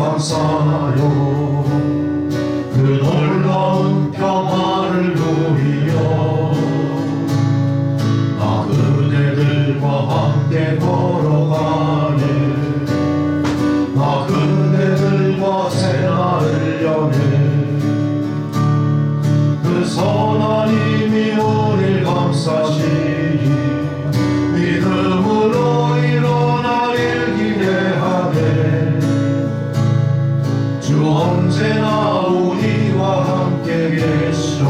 감사요. 그 놀라운 평화를 누리며 나 그대들과 함께 걸어가네. 나 그대들과 새날을 여네. 그 선하님이 우릴 감싸시니 믿음으로 일어나길 기대하네. 주 언제나 우리와 함께 계셔.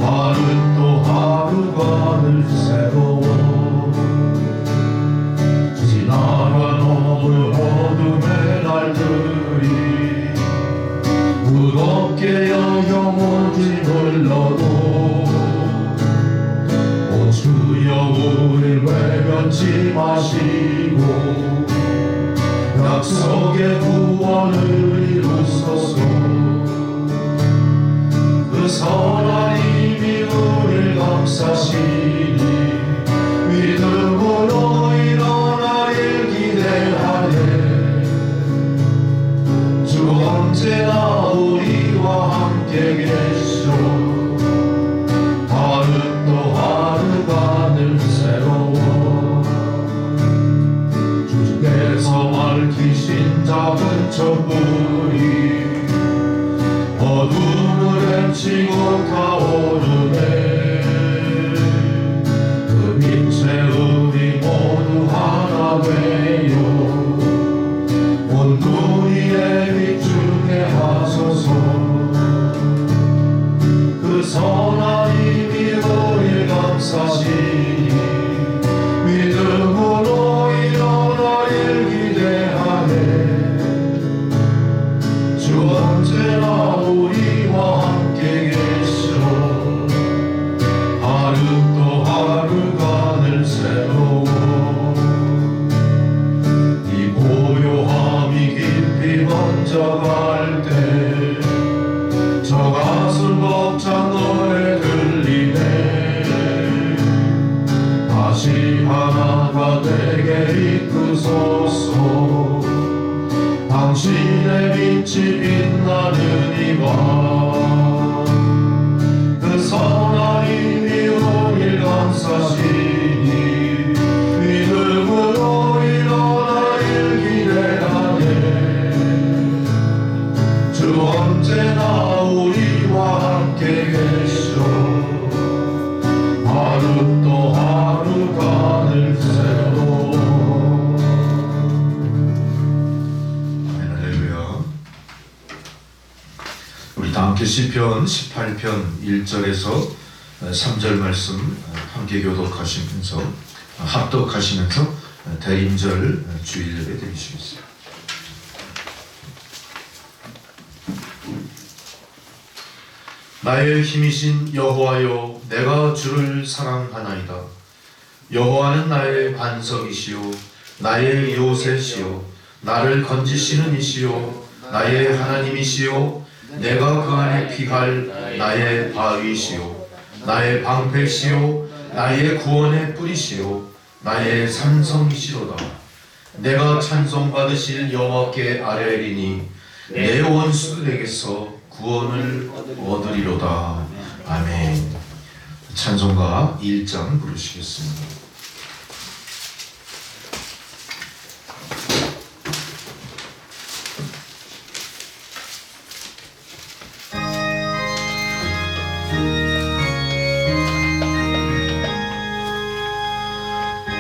하루 또 하루가 늘 새로워. 지나간 어둠의 날들이 무겁게 여겨오지 몰라도 오 주여 우릴 외면치 마시고 약속의 구원을 이루소서. 그 선하님이 우릴 감싸시니 믿음으로 일어나길 기대하네. 주 언제나 우리와 함께 계셔. 하루 또 하루가 늘 새로워. 주께서 밝히신 작은 촛불이 어둠을 헤치고 타오르네. 그 빛에 우리 모두 하나 되어 온 우리의 비추게 하소서. 그 선하님이 우릴 감싸시니 믿음으로 일어나길 기대하네. 주 언제나 우리와 함께 계셔. 하루 또 하루가 늘 새로워. 이 고요함이 깊이 번져갈 때 저 가슴 벅찬 노래 들리네. 다시 하나가 되게 이끄소서. 당신의 빛이 빛나는 이 밤. 그 선하님이 우릴 감싸시니 믿음으로 일어나길 기대하네. 주 언제나 우리와 함께 계셔. 하루 또 하루가 늘 새로워. 할렐루야. 우리 다 함께 시편 18편 1절에서 3절 말씀 함께 교독하시면서 합독하시면서 대인절 주일 예배 드리시겠습니다. 나의 힘이신 여호와여, 내가 주를 사랑하나이다. 여호와는 나의 반석이시요 나의 요새시요 나를 건지시는 이시요 나의 하나님이시요 내가 그 안에 피할 나의 바위시요 나의 방패시요 나의 구원의 뿌리시요 나의 산성이시로다. 내가 찬송받으실 여호와께 아뢰리니 내 원수들에게서 구원을 얻으리로다. 아멘. 찬송가 1장 부르시겠습니다.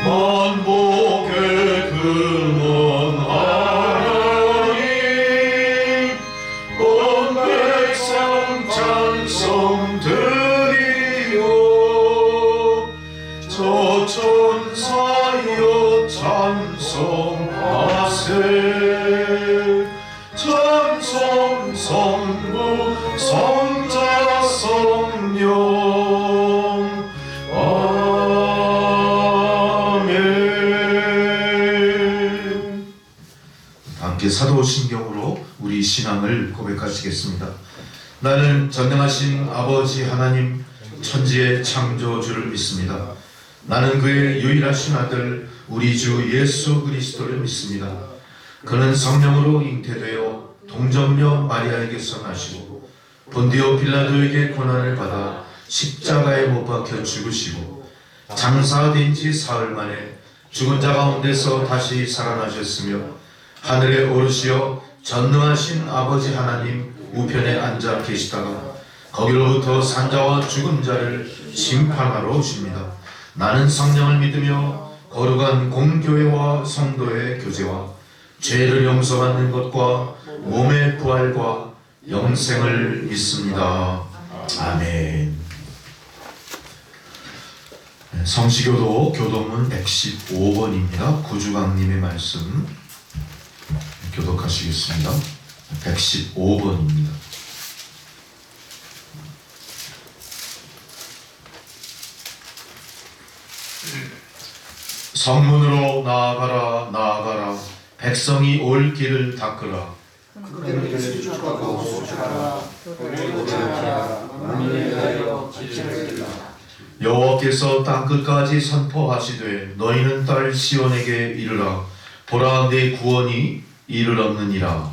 만복의 근원 하나님 온 백성 찬송 드리오. 저 천사여 찬송하세. 찬송 성부 성자 성령 아멘. 함께 사도신경으로 우리 신앙을 고백하시겠습니다. 나는 전능하신 아버지 하나님 천지의 창조주를 믿습니다. 나는 그의 유일하신 아들 우리 주 예수 그리스도를 믿습니다. 그는 성령으로 잉태되어 동정녀 마리아에게서 나시고 본디오 빌라도에게 고난을 받아 십자가에 못 박혀 죽으시고 장사된 지 사흘 만에 죽은 자 가운데서 다시 살아나셨으며 하늘에 오르시어 전능하신 아버지 하나님 우편에 앉아 계시다가 거기로부터 산자와 죽은 자를 심판하러 오십니다. 나는 성령을 믿으며 거룩한 공교회와 성도의 교제와 죄를 용서받는 것과 몸의 부활과 영생을 믿습니다. 아멘. 성시교도 교도문 115번입니다. 구주강님의 말씀 교독하시겠습니다. 115번입니다. 성문으로 나아가라 나아가라 백성이 올 길을 닦으라. 그들을 쫓아가고 쫓아가라. 만민을 위하여 길을 들라. 여호와께서 땅끝까지 선포하시되 너희는 딸 시온에게 이르라. 보라 내 구원이 이르렀느니라.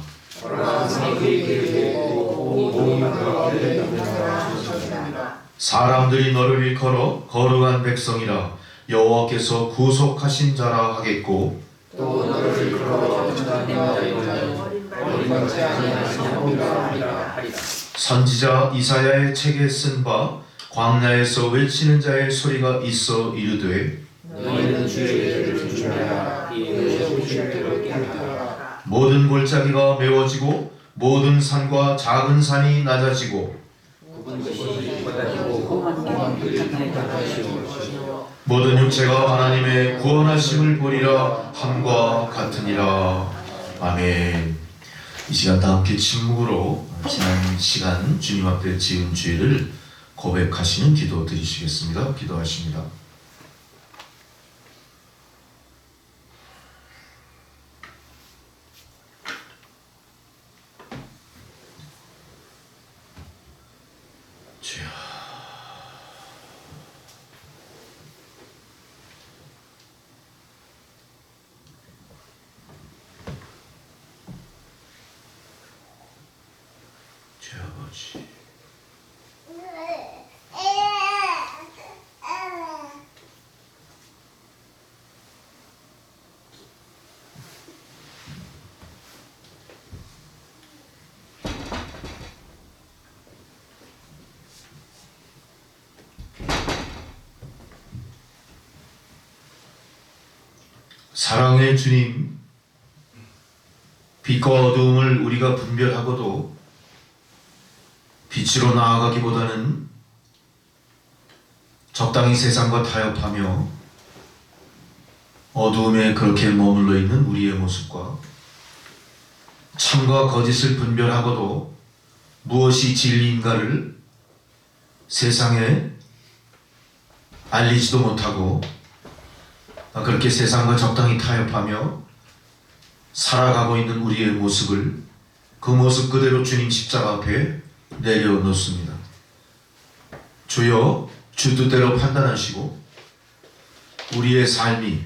사람들이 너를 일컬어 거룩한 백성이라 여호와께서 구속하신 자라 하겠고 또 너를 일컬어 어림받지 아니한 성도라 하리라. 선지자 이사야의 책에 쓴 바 광야에서 외치는 자의 소리가 있어 이르되 너희는 주의 길을 조심하라. 이의 오실대로 깨끗하라. 모든 골짜기가 메워지고 모든 산과 작은 산이 낮아지고 모든 육체가 하나님의 구원하심을 보리라 함과 같으니라. 아멘. 이 시간 다 함께 침묵으로 지난 시간 주님 앞에 지은 죄를 고백하시는 기도 드리시겠습니다. 기도하십니다. 주여, 주 아버지, 사랑의 주님, 빛과 어두움을 우리가 분별하고도 빛으로 나아가기보다는 적당히 세상과 타협하며 어두움에 그렇게 머물러 있는 우리의 모습과 참과 거짓을 분별하고도 무엇이 진리인가를 세상에 알리지도 못하고 그렇게 세상과 적당히 타협하며 살아가고 있는 우리의 모습을 그 모습 그대로 주님 십자가 앞에 내려놓습니다. 주여, 주 뜻대로 판단하시고 우리의 삶이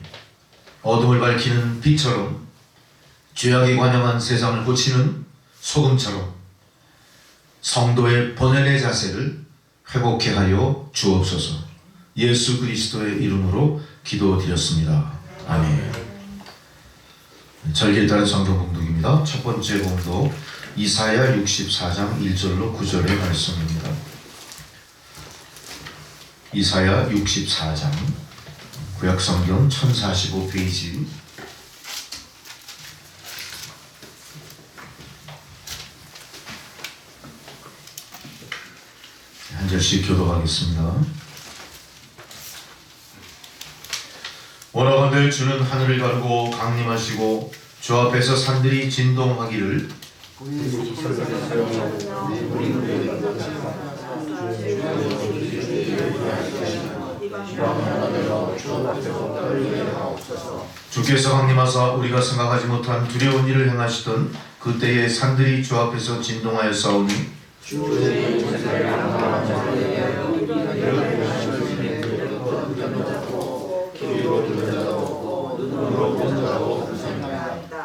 어둠을 밝히는 빛처럼 죄악에 관영한 세상을 고치는 소금처럼 성도의 본연의 자세를 회복케 하여 주옵소서. 예수 그리스도의 이름으로 기도드렸습니다. 아멘. 절기에 따른 성경 봉독입니다. 첫 번째 봉독 이사야 64장 1절로 9절의 말씀입니다. 이사야 64장 구약성경 1045페이지 한 절씩 교독하겠습니다. 원하건대 주는 하늘을 가르고 강림하시고 주 앞에서 산들이 진동하기를 주께서 강림하사 우리가 생각하지 못한 두려운 일을 행하시던 그때에 산들이 주 앞에서 진동하여 싸우니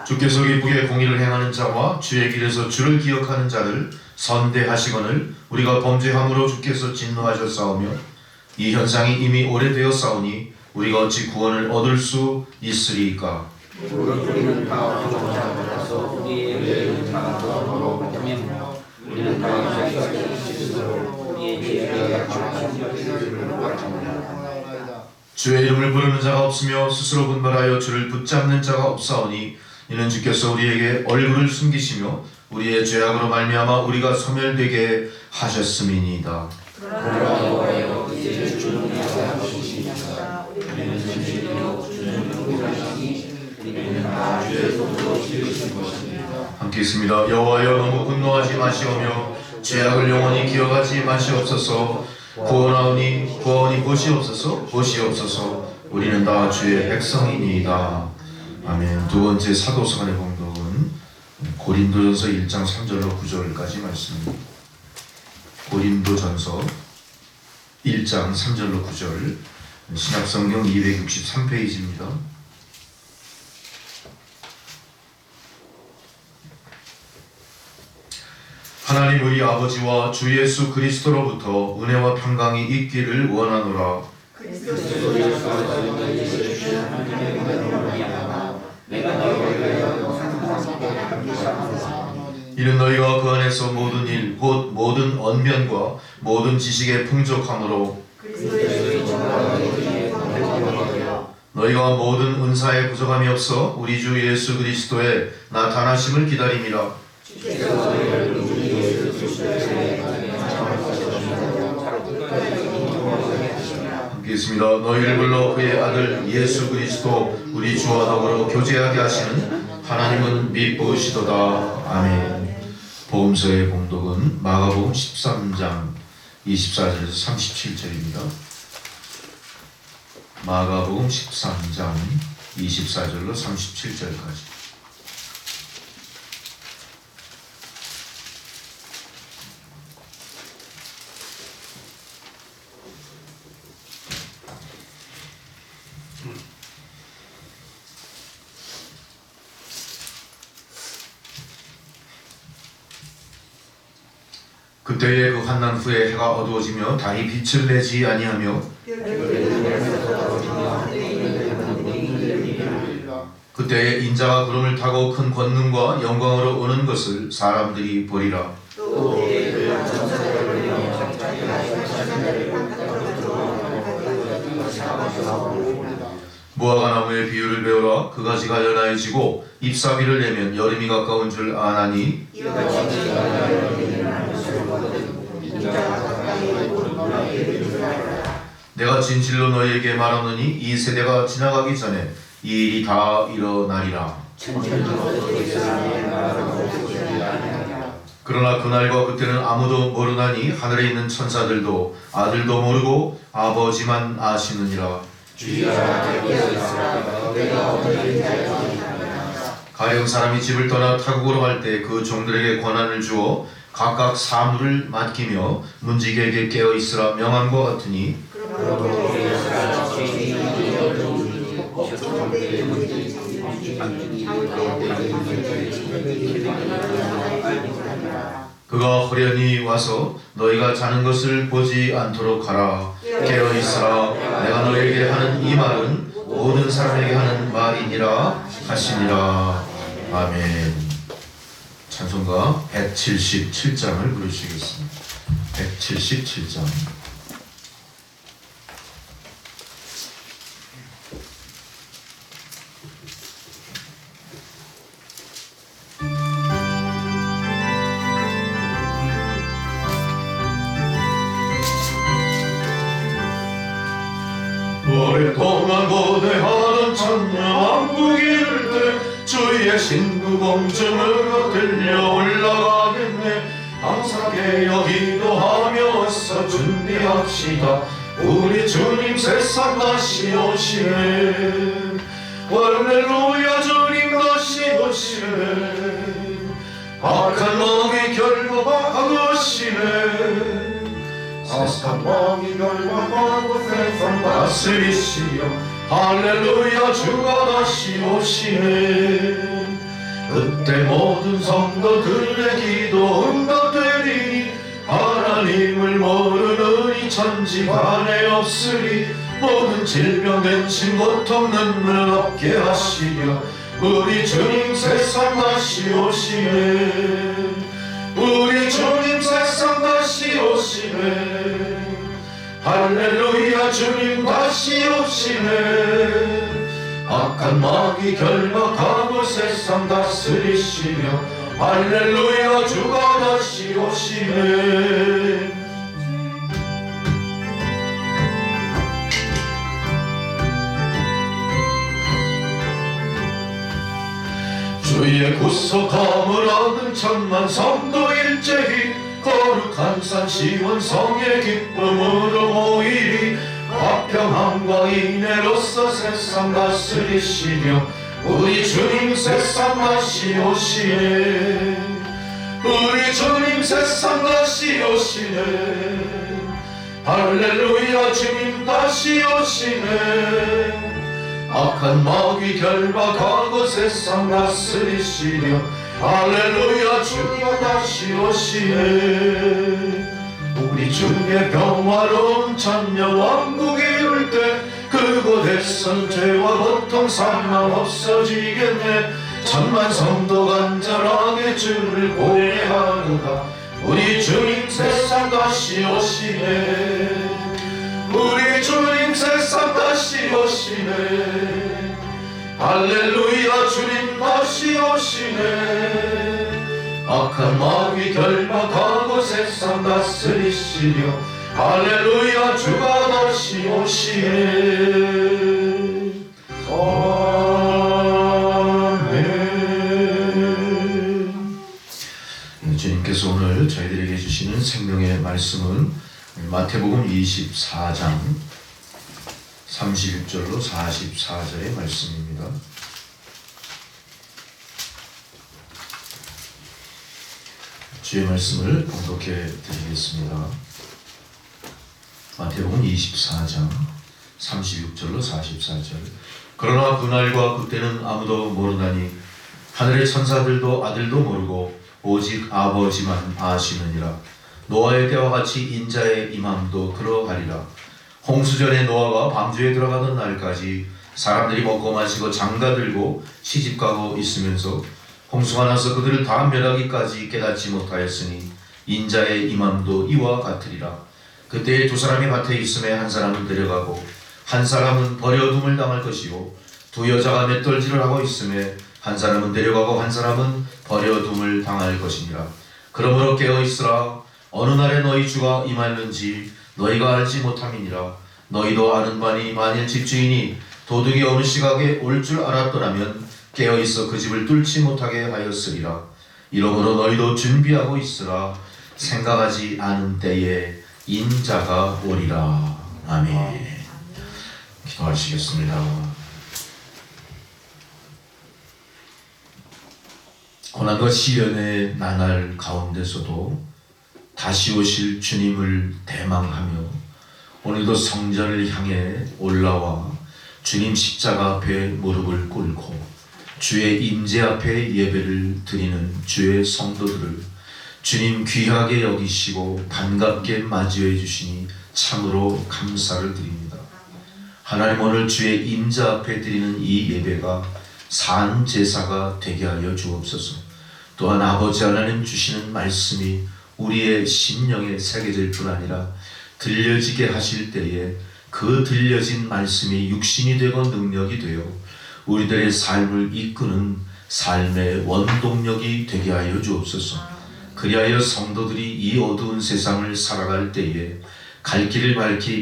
주께서 기쁘게 공의를 행하는 자와 주의 길에서 주를 기억하는 자를 선대하시거늘 우리가 범죄함으로 주께서 진노하셨사오며 이 현상이 이미 오래되었사오니 우리가 어찌 구원을 얻을 수 있으리까. 우리는 다 얻어서 우리의 죄는 다 너로 받으며 우리는 다 실수로 우리의 죄를 주의 이름을 부르는 자가 없으며 스스로 분발하여 주를 붙잡는 자가 없사오니 이는 주께서 우리에게 얼굴을 숨기시며 우리의 죄악으로 말미암아 우리가 소멸되게 하셨음이니이다. 함께 있습니다. 여호와여 너무 분노하지 마시오며 죄악을 영원히 기억하지 마시옵소서. 구원하오니 보시옵소서. 보시옵소서. 우리는 다 주의 백성이니이다. 아멘. 두 번째 사도서 간의 봉독은 고린도전서 1장 3절로 9절까지 말씀입니다. 고린도전서 1장 3절로 9절 신약성경 263페이지입니다. 하나님 우리 아버지와 주 예수 그리스도로부터 은혜와 평강이 있기를 원하노라. 이는 너희가 그 안에서 모든 일 곧 모든 언변과 모든 지식의 풍족함으로 너희가 모든 은사에 부족함이 없어 우리 주 예수 그리스도의 나타나심을 기다림이라. 함께 있습니다. 너희를 불러 그의 아들 예수 그리스도 우리 주와 더불어 교제하게 하시는 하나님은 미쁘시도다. 아멘. 복음서의 봉독은 마가복음 13장 24절에서 37절입니다. 마가복음 13장 24절로 37절까지. 그때에 그 환난 후에 해가 어두워지며 달이 빛을 내지 아니하며 그때에 인자가 구름을 타고 큰 권능과 영광으로 오는 것을 사람들이 보리라. 무화과나무의 비유를 배우라. 그 가지가 연하여지고 잎사귀를 내면 여름이 가까운 줄 아나니 내가 진실로 너희에게 말하노니 이 세대가 지나가기 전에 이 일이 다 일어나리라. 그러나 그날과 그때는 아무도 모르나니 하늘에 있는 천사들도 아들도 모르고 아버지만 아시느니라. 가령 사람이 집을 떠나 타국으로 갈 때 그 종들에게 권한을 주어 각각 사물을 맡기며 문지기에게 깨어 있으라 명함과 같으니 그가 호련히 와서 너희가 자는 것을 보지 않도록 하라. 깨어 있으라. 내가 너희에게 하는 이 말은 모든 사람에게 하는 말이니라 하시니라. 아멘. 찬송가 177장을 부르시겠습니다. 177장. 오랫동안 고대하던 천녀왕국 이를 때 주의 신부공주가 들려 올라가겠네. 감사하게 여기도하면서 준비합시다. 우리 주님 세상 다시 오시네. 할렐루야 주님 다시 오시네. 악한 마음이 결박하시네. 세상 마음이 결박하고 세상 다스리시며 할렐루야 주가 다시 오시네. 그때 모든 성도들의 기도 응답되리니 하나님을 모르는 이 천지간에 없으리 모든 질병 맺힌 고통 눈물 없게 하시려 우리 주님 세상 다시 오시네 우리 주님 세상 다시 오시네 할렐루야 주님 다시 오시네 악한 마귀 결박하고 세상 다스리시며 할렐루야 주가 다시 오시네 주의 구속함을 얻은 천만 성도 일제히 거룩한 산 시온성의 기쁨으로 모이리 화평함과 인애로서 세상 다스리시며 우리 주님 세상 다시 오시네 우리 주님 세상 다시 오시네 할렐루야 주님 다시 오시네 악한 마귀 결박하고 세상 다스리시려 할렐루야 주가 다시 오시네 우리 주의 평화로운 천년 왕국이 이룰 때 그곳에선 죄와 고통 사망 없어지겠네 천만 성도 간절하게 주를 고대하노라 우리 주님 세상 다시 오시네 우리 주님 세상 다시 오시네 할렐루야 주님 다시 오시네 악한 마귀 결박하고 세상 다스리시려 할렐루야 주가 다시 오시네 아멘. 주님께서 오늘 저희들에게 주시는 생명의 말씀은 마태복음 24장 31절로 44절의 말씀입니다. 주의 말씀을 봉독해 드리겠습니다. 마태복음 24장 36절로 44절. 그러나 그날과 그때는 아무도 모르나니 하늘의 천사들도 아들도 모르고 오직 아버지만 아시느니라. 노아의 때와 같이 인자의 임함도 그러하리라. 홍수전에 노아가 방주에 들어가던 날까지 사람들이 먹고 마시고 장가들고 시집가고 있으면서 홍수가 나서 그들을 다 멸하기까지 깨닫지 못하였으니 인자의 임함도 이와 같으리라. 그때에 두 사람이 밭에 있음에 한 사람은 데려가고 한 사람은 버려둠을 당할 것이요 두 여자가 맷돌질을 하고 있음에 한 사람은 데려가고 한 사람은 버려둠을 당할 것이니라. 그러므로 깨어있으라. 어느 날에 너희 주가 임하는지 너희가 알지 못함이니라. 너희도 아는 바니 만일 집주인이 도둑이 어느 시각에 올 줄 알았더라면 깨어있어 그 집을 뚫지 못하게 하였으리라. 이러므로 너희도 준비하고 있으라. 생각하지 않은 때에 인자가 오리라. 아멘. 기도하시겠습니다. 고난과 시련의 나날 가운데서도 다시 오실 주님을 대망하며 오늘도 성전을 향해 올라와 주님 십자가 앞에 무릎을 꿇고 주의 임재 앞에 예배를 드리는 주의 성도들을 주님 귀하게 여기시고 반갑게 맞이해 주시니 참으로 감사를 드립니다. 하나님 오늘 주의 임재 앞에 드리는 이 예배가 산 제사가 되게 하여 주옵소서. 또한 아버지 하나님 주시는 말씀이 우리의 심령에 새겨질 뿐 아니라 들려지게 하실 때에 그 들려진 말씀이 육신이 되고 능력이 되어 우리들의 삶을 이끄는 삶의 원동력이 되게 하여 주옵소서. 그리하여 성도들이 이 어두운 세상을 살아갈 때에 갈 길을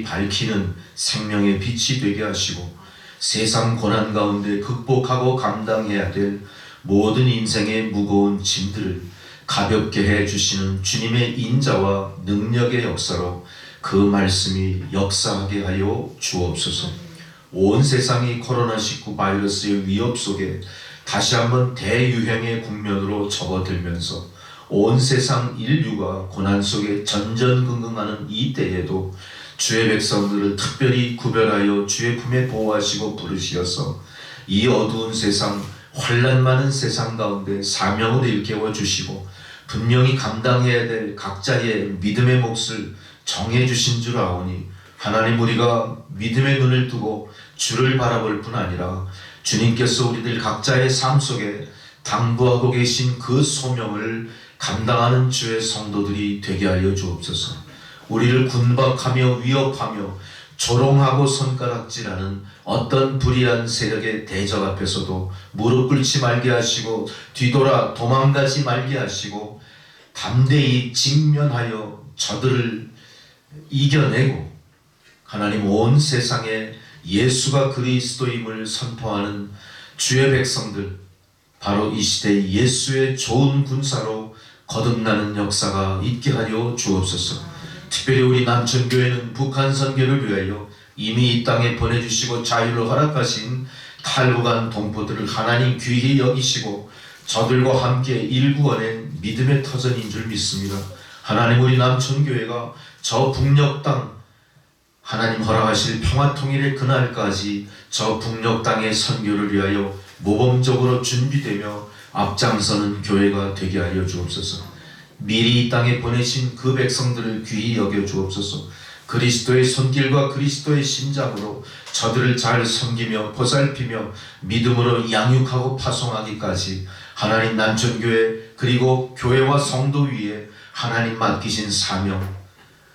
밝히는 생명의 빛이 되게 하시고 세상 고난 가운데 극복하고 감당해야 될 모든 인생의 무거운 짐들을 가볍게 해주시는 주님의 인자와 능력의 역사로 그 말씀이 역사하게 하여 주옵소서. 온 세상이 코로나19 바이러스의 위협 속에 다시 한번 대유행의 국면으로 접어들면서 온 세상 인류가 고난 속에 전전긍긍하는 이 때에도 주의 백성들을 특별히 구별하여 주의 품에 보호하시고 부르시어서 이 어두운 세상 환난 많은 세상 가운데 사명을 일깨워 주시고 분명히 감당해야 될 각자의 믿음의 몫을 정해 주신 줄 아오니 하나님, 우리가 믿음의 눈을 뜨고 주를 바라볼 뿐 아니라 주님께서 우리들 각자의 삶 속에 당부하고 계신 그 소명을 감당하는 주의 성도들이 되게 하여 주옵소서. 우리를 군박하며 위협하며 조롱하고 손가락질하는 어떤 불의한 세력의 대적 앞에서도 무릎 꿇지 말게 하시고 뒤돌아 도망가지 말게 하시고 담대히 직면하여 저들을 이겨내고 하나님, 온 세상에 예수가 그리스도임을 선포하는 주의 백성들, 바로 이 시대 예수의 좋은 군사로 거듭나는 역사가 있게 하여 주옵소서. 특별히 우리 남천교회는 북한 선교를 위하여 이미 이 땅에 보내주시고 자유를 허락하신 탈북한 동포들을 하나님 귀히 여기시고 저들과 함께 일구어낸 믿음의 터전인 줄 믿습니다. 하나님, 우리 남천교회가 저 북녘 땅 하나님 허락하실 평화통일의 그날까지 저 북녘 땅의 선교를 위하여 모범적으로 준비되며 앞장서는 교회가 되게 하여 주옵소서. 미리 이 땅에 보내신 그 백성들을 귀히 여겨 주옵소서. 그리스도의 손길과 그리스도의 심장으로 저들을 잘 섬기며 보살피며 믿음으로 양육하고 파송하기까지 하나님, 남천교회 그리고 교회와 성도 위에 하나님 맡기신 사명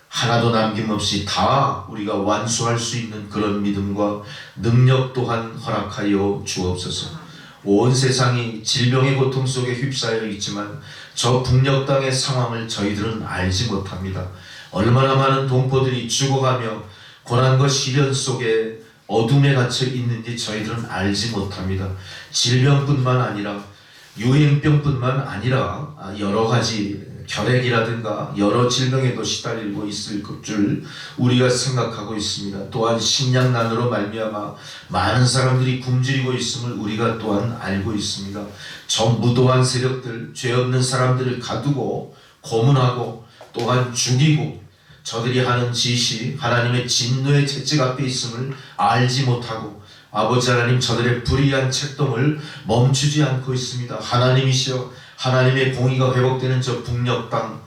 하나도 남김없이 다 우리가 완수할 수 있는 그런 믿음과 능력 또한 허락하여 주옵소서. 온 세상이 질병의 고통 속에 휩싸여 있지만 저 북녘 땅의 상황을 저희들은 알지 못합니다. 얼마나 많은 동포들이 죽어가며 고난과 시련 속에 어둠에 갇혀 있는지 저희들은 알지 못합니다. 질병뿐만 아니라 유행병뿐만 아니라 여러 가지 결핵이라든가 여러 질병에도 시달리고 있을 줄 우리가 생각하고 있습니다. 또한 식량난으로 말미암아 많은 사람들이 굶주리고 있음을 우리가 또한 알고 있습니다. 저 무도한 세력들, 죄 없는 사람들을 가두고 고문하고 또한 죽이고 저들이 하는 짓이 하나님의 진노의 채찍 앞에 있음을 알지 못하고 아버지 하나님, 저들의 불의한 책동을 멈추지 않고 있습니다. 하나님이시여, 하나님의 공의가 회복되는 저 북녘 땅,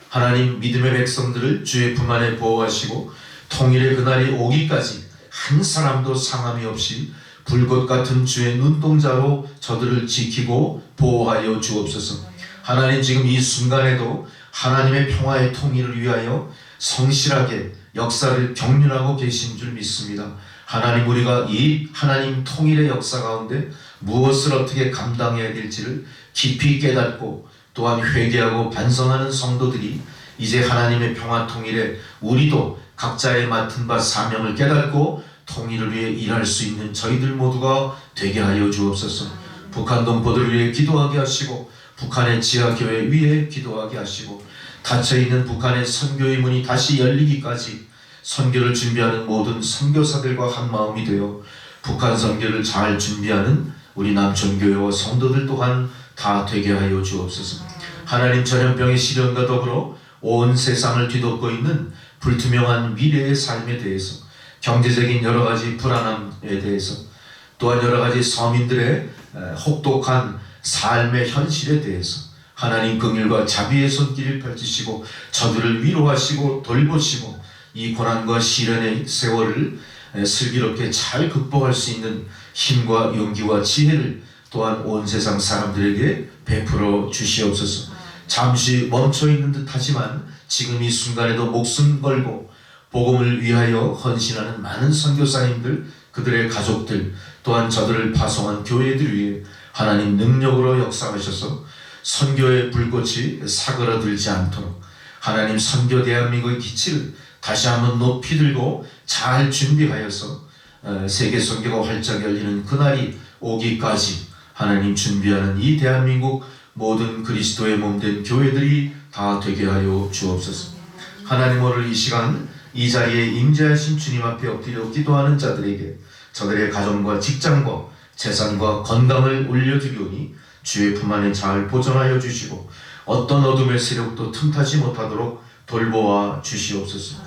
하나님, 믿음의 백성들을 주의 품 안에 보호하시고 통일의 그날이 오기까지 한 사람도 상함이 없이 불꽃 같은 주의 눈동자로 저들을 지키고 보호하여 주옵소서. 하나님, 지금 이 순간에도 하나님의 평화의 통일을 위하여 성실하게 역사를 경륜하고 계신 줄 믿습니다. 하나님, 우리가 이 하나님 통일의 역사 가운데 무엇을 어떻게 감당해야 될지를 깊이 깨닫고 또한 회개하고 반성하는 성도들이 이제 하나님의 평화 통일에 우리도 각자의 맡은 바 사명을 깨닫고 통일을 위해 일할 수 있는 저희들 모두가 되게 하여 주옵소서. 북한 동포들을 위해 기도하게 하시고 북한의 지하교회 위에 기도하게 하시고 닫혀있는 북한의 선교의 문이 다시 열리기까지 선교를 준비하는 모든 선교사들과 한마음이 되어 북한 선교를 잘 준비하는 우리 남천교회와 성도들 또한 다 되게 하여 주옵소서. 하나님, 전염병의 시련과 더불어 온 세상을 뒤덮고 있는 불투명한 미래의 삶에 대해서, 경제적인 여러 가지 불안함에 대해서, 또한 여러 가지 서민들의 혹독한 삶의 현실에 대해서 하나님 긍휼과 자비의 손길을 펼치시고 저들을 위로하시고 돌보시고 이 고난과 시련의 세월을 슬기롭게 잘 극복할 수 있는 힘과 용기와 지혜를 또한 온 세상 사람들에게 베풀어 주시옵소서. 잠시 멈춰있는 듯 하지만 지금 이 순간에도 목숨 걸고 복음을 위하여 헌신하는 많은 선교사님들, 그들의 가족들, 또한 저들을 파송한 교회들 위해 하나님 능력으로 역사하셔서 선교의 불꽃이 사그라들지 않도록 하나님, 선교 대한민국의 기치를 다시 한번 높이 들고 잘 준비하여서 세계 선교가 활짝 열리는 그날이 오기까지 하나님 준비하는 이 대한민국 모든 그리스도의 몸된 교회들이 다 되게 하여 주옵소서. 하나님, 오늘 이 시간 이 자리에 임재하신 주님 앞에 엎드려 기도하는 자들에게 저들의 가정과 직장과 재산과 건강을 올려드리오니 주의 품 안에 잘 보존하여 주시고 어떤 어둠의 세력도 틈타지 못하도록 돌보아 주시옵소서.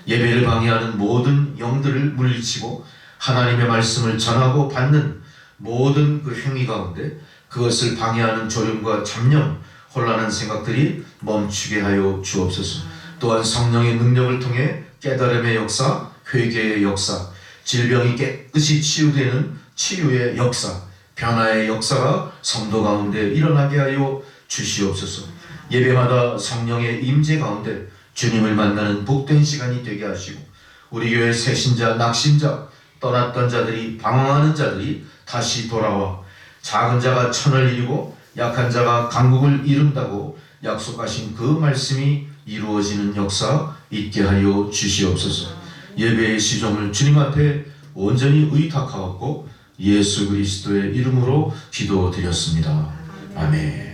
예배를 방해하는 모든 영들을 물리치고 하나님의 말씀을 전하고 받는 모든 그 행위 가운데 그것을 방해하는 졸음과 잡념, 혼란한 생각들이 멈추게 하여 주옵소서. 또한 성령의 능력을 통해 깨달음의 역사, 회개의 역사, 질병이 깨끗이 치유되는 치유의 역사, 변화의 역사가 성도 가운데 일어나게 하여 주시옵소서. 예배마다 성령의 임재 가운데 주님을 만나는 복된 시간이 되게 하시고 우리 교회 새신자, 낙심자, 떠났던 자들이, 방황하는 자들이 다시 돌아와 작은 자가 천을 이루고 약한 자가 강국을 이룬다고 약속하신 그 말씀이 이루어지는 역사 있게 하여 주시옵소서. 예배의 시종을 주님 앞에 온전히 의탁하옵고 예수 그리스도의 이름으로 기도드렸습니다. 아멘.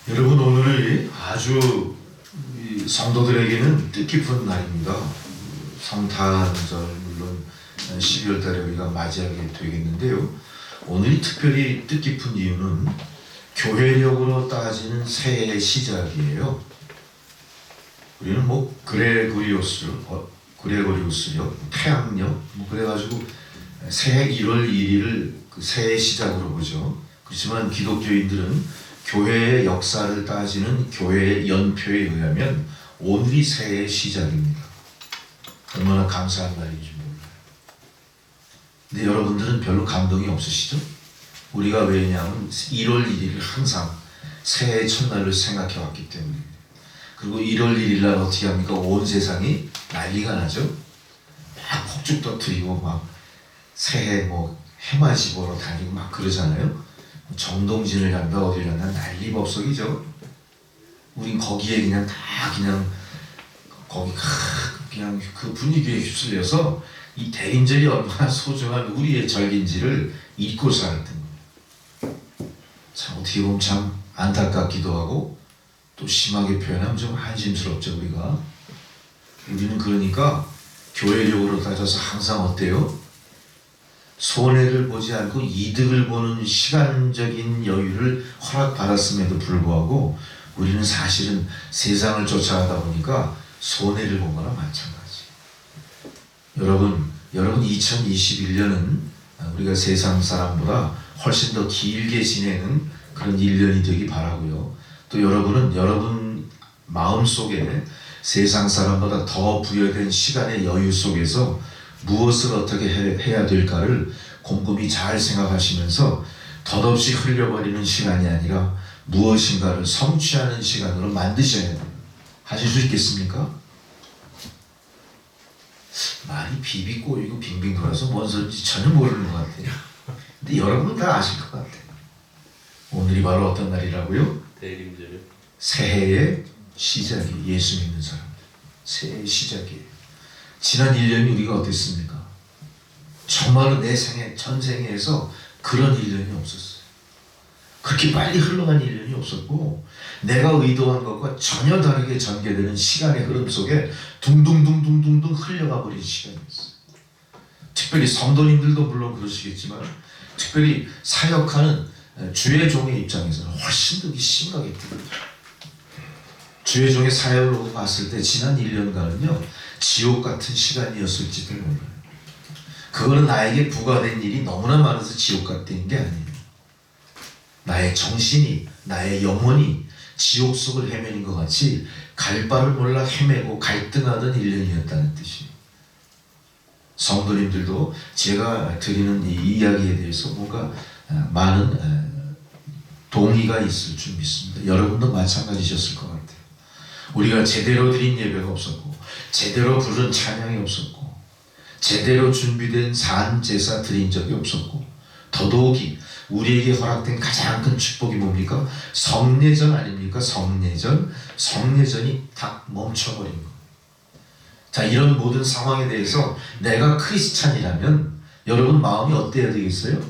여러분, 오늘이 아주 우리 성도들에게는 뜻깊은 날입니다. 성탄절 물론 12월 달에 우리가 맞이하게 되겠는데요. 오늘이 특별히 뜻깊은 이유는 교회력으로 따지는 새해의 시작이에요. 우리는 뭐 그레고리우스력, 태양력 그래가지고 새해 1월 1일을 그 새해 시작으로 보죠. 그렇지만 기독교인들은 교회의 역사를 따지는 교회의 연표에 의하면 오늘이 새해의 시작입니다. 얼마나 감사한 날인지 몰라요. 근데 여러분들은 별로 감동이 없으시죠? 우리가 왜냐하면 1월 1일을 항상 새해의 첫날을 생각해 왔기 때문입니다. 그리고 1월 1일 날 어떻게 합니까? 온 세상이 난리가 나죠? 막 폭죽 터뜨리고 막 새해 뭐 해맞이 보러 다니고 막 그러잖아요. 정동진을 간다 어딜 간다 난리법석이죠. 우린 거기에 그냥 다 그냥 거기 그냥 그 분위기에 휩쓸려서 이 대림절이 얼마나 소중한 우리의 절기인지를 잊고 살았던 거예요. 참 어떻게 보면 참 안타깝기도 하고 또 심하게 표현하면 좀 한심스럽죠. 우리는 그러니까 교회력으로 따져서 항상 어때요? 손해를 보지 않고 이득을 보는 시간적인 여유를 허락받았음에도 불구하고 우리는 사실은 세상을 쫓아가다 보니까 손해를 본 거나 마찬가지. 여러분 2021년은 우리가 세상 사람보다 훨씬 더 길게 지내는 그런 1년이 되기 바라고요. 또 여러분은 여러분 마음속에 세상 사람보다 더 부여된 시간의 여유 속에서 무엇을 어떻게 해야 될까를 곰곰이 잘 생각하시면서 덧없이 흘려버리는 시간이 아니라 무엇인가를 성취하는 시간으로 만드셔야 돼요. 하실 수 있겠습니까? 말이 비비 꼬이고 빙빙 돌아서 뭔 소리인지 전혀 모르는 것 같아요. 근데 여러분은 다 아실 것 같아요. 오늘이 바로 어떤 날이라고요? 대림절이요? 새해의 시작이 예수 믿는 사람들. 새해의 시작이에요. 지난 1년이 우리가 어땠습니까? 정말로 내 생애, 전생에서 그런 1년이 없었어요. 그렇게 빨리 흘러간 1년이 없었고 내가 의도한 것과 전혀 다르게 전개되는 시간의 흐름 속에 둥둥둥둥둥둥 흘려가 버린 시간이었어요. 특별히 성도님들도 물론 그러시겠지만 특별히 사역하는 주의 종의 입장에서는 훨씬 더 심하게 들어요. 주의 종의 사역을 놓고 봤을 때 지난 1년간은요 지옥 같은 시간이었을지도 몰라요. 그거는 나에게 부과된 일이 너무나 많아서 지옥 같은 게 아니에요. 나의 정신이, 나의 영혼이 지옥 속을 헤매는 것 같이 갈 바를 몰라 헤매고 갈등하던 1년이었다는 뜻이에요. 성도님들도 제가 드리는 이 이야기에 대해서 뭔가 많은 동의가 있을 줄 믿습니다. 여러분도 마찬가지셨을 것 같아요. 우리가 제대로 드린 예배가 없었고 제대로 부른 찬양이 없었고 제대로 준비된 산 제사 드린 적이 없었고 더더욱이 우리에게 허락된 가장 큰 축복이 뭡니까? 성례전 아닙니까? 성례전이 딱 멈춰버린 거. 자, 이런 모든 상황에 대해서 내가 크리스찬이라면 여러분 마음이 어때야 되겠어요?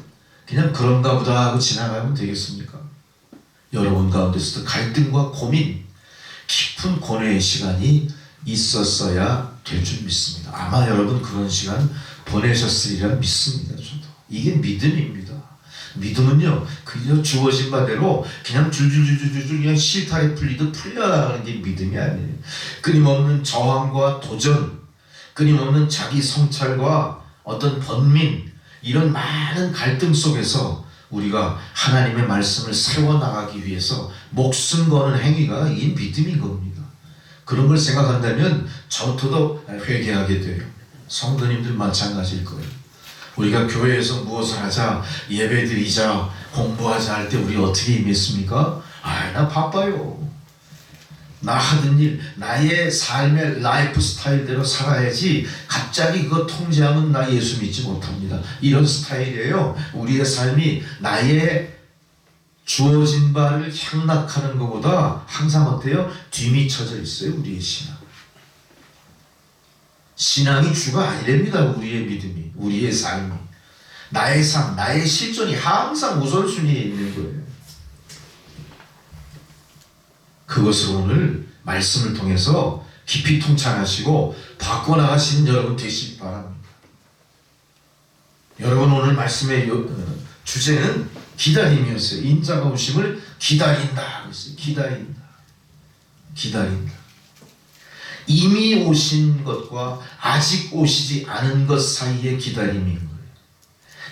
그냥 그런가 보다 하고 지나가면 되겠습니까? 여러분 가운데서도 갈등과 고민, 깊은 고뇌의 시간이 있었어야 될 줄 믿습니다. 아마 여러분 그런 시간 보내셨으리라 믿습니다. 저도. 이게 믿음입니다. 믿음은요 그저 주어진 바대로 그냥 줄줄줄줄줄 그냥 실타래 풀리듯 풀려나가는 게 믿음이 아니에요. 끊임없는 저항과 도전, 끊임없는 자기 성찰과 어떤 번민, 이런 많은 갈등 속에서 우리가 하나님의 말씀을 세워나가기 위해서 목숨 거는 행위가 이 믿음인 겁니다. 그런 걸 생각한다면 저토록 회개하게 돼요. 성도님들 마찬가지일 거예요. 우리가 교회에서 무엇을 하자, 예배드리자, 공부하자 할 때 우리 어떻게 임했습니까? 나 바빠요. 나 하던 일, 나의 삶의 라이프 스타일대로 살아야지 갑자기 그거 통제하면 나 예수 믿지 못합니다. 이런 스타일이에요. 우리의 삶이 나의 주어진 바를 향락하는 것보다 항상 어때요? 뒤미쳐져 있어요. 우리의 신앙. 신앙이 주가 아니랍니다. 우리의 믿음이, 우리의 삶이, 나의 삶, 나의 실존이 항상 우선순위에 있는 거예요. 그것을 오늘 말씀을 통해서 깊이 통찰하시고 바꿔나가시는 여러분 되시기 바랍니다. 여러분 오늘 말씀의 주제는 기다림이었어요. 인자가 오심을 기다린다 그랬어요. 기다린다. 이미 오신 것과 아직 오시지 않은 것 사이의 기다림인 거예요.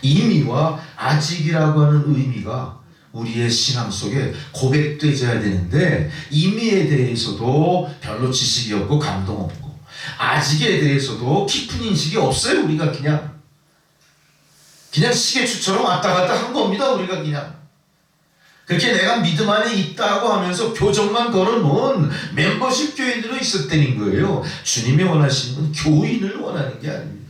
이미와 아직이라고 하는 의미가 우리의 신앙 속에 고백되어야 되는데, 이미에 대해서도 별로 지식이 없고 감동 없고 아직에 대해서도 깊은 인식이 없어요. 우리가 그냥 시계추처럼 왔다 갔다 한 겁니다. 우리가 그냥 그렇게 내가 믿음 안에 있다고 하면서 교정만 걸어놓은 멤버십 교인으로 있었다는 거예요. 주님이 원하시는 건 교인을 원하는 게 아닙니다.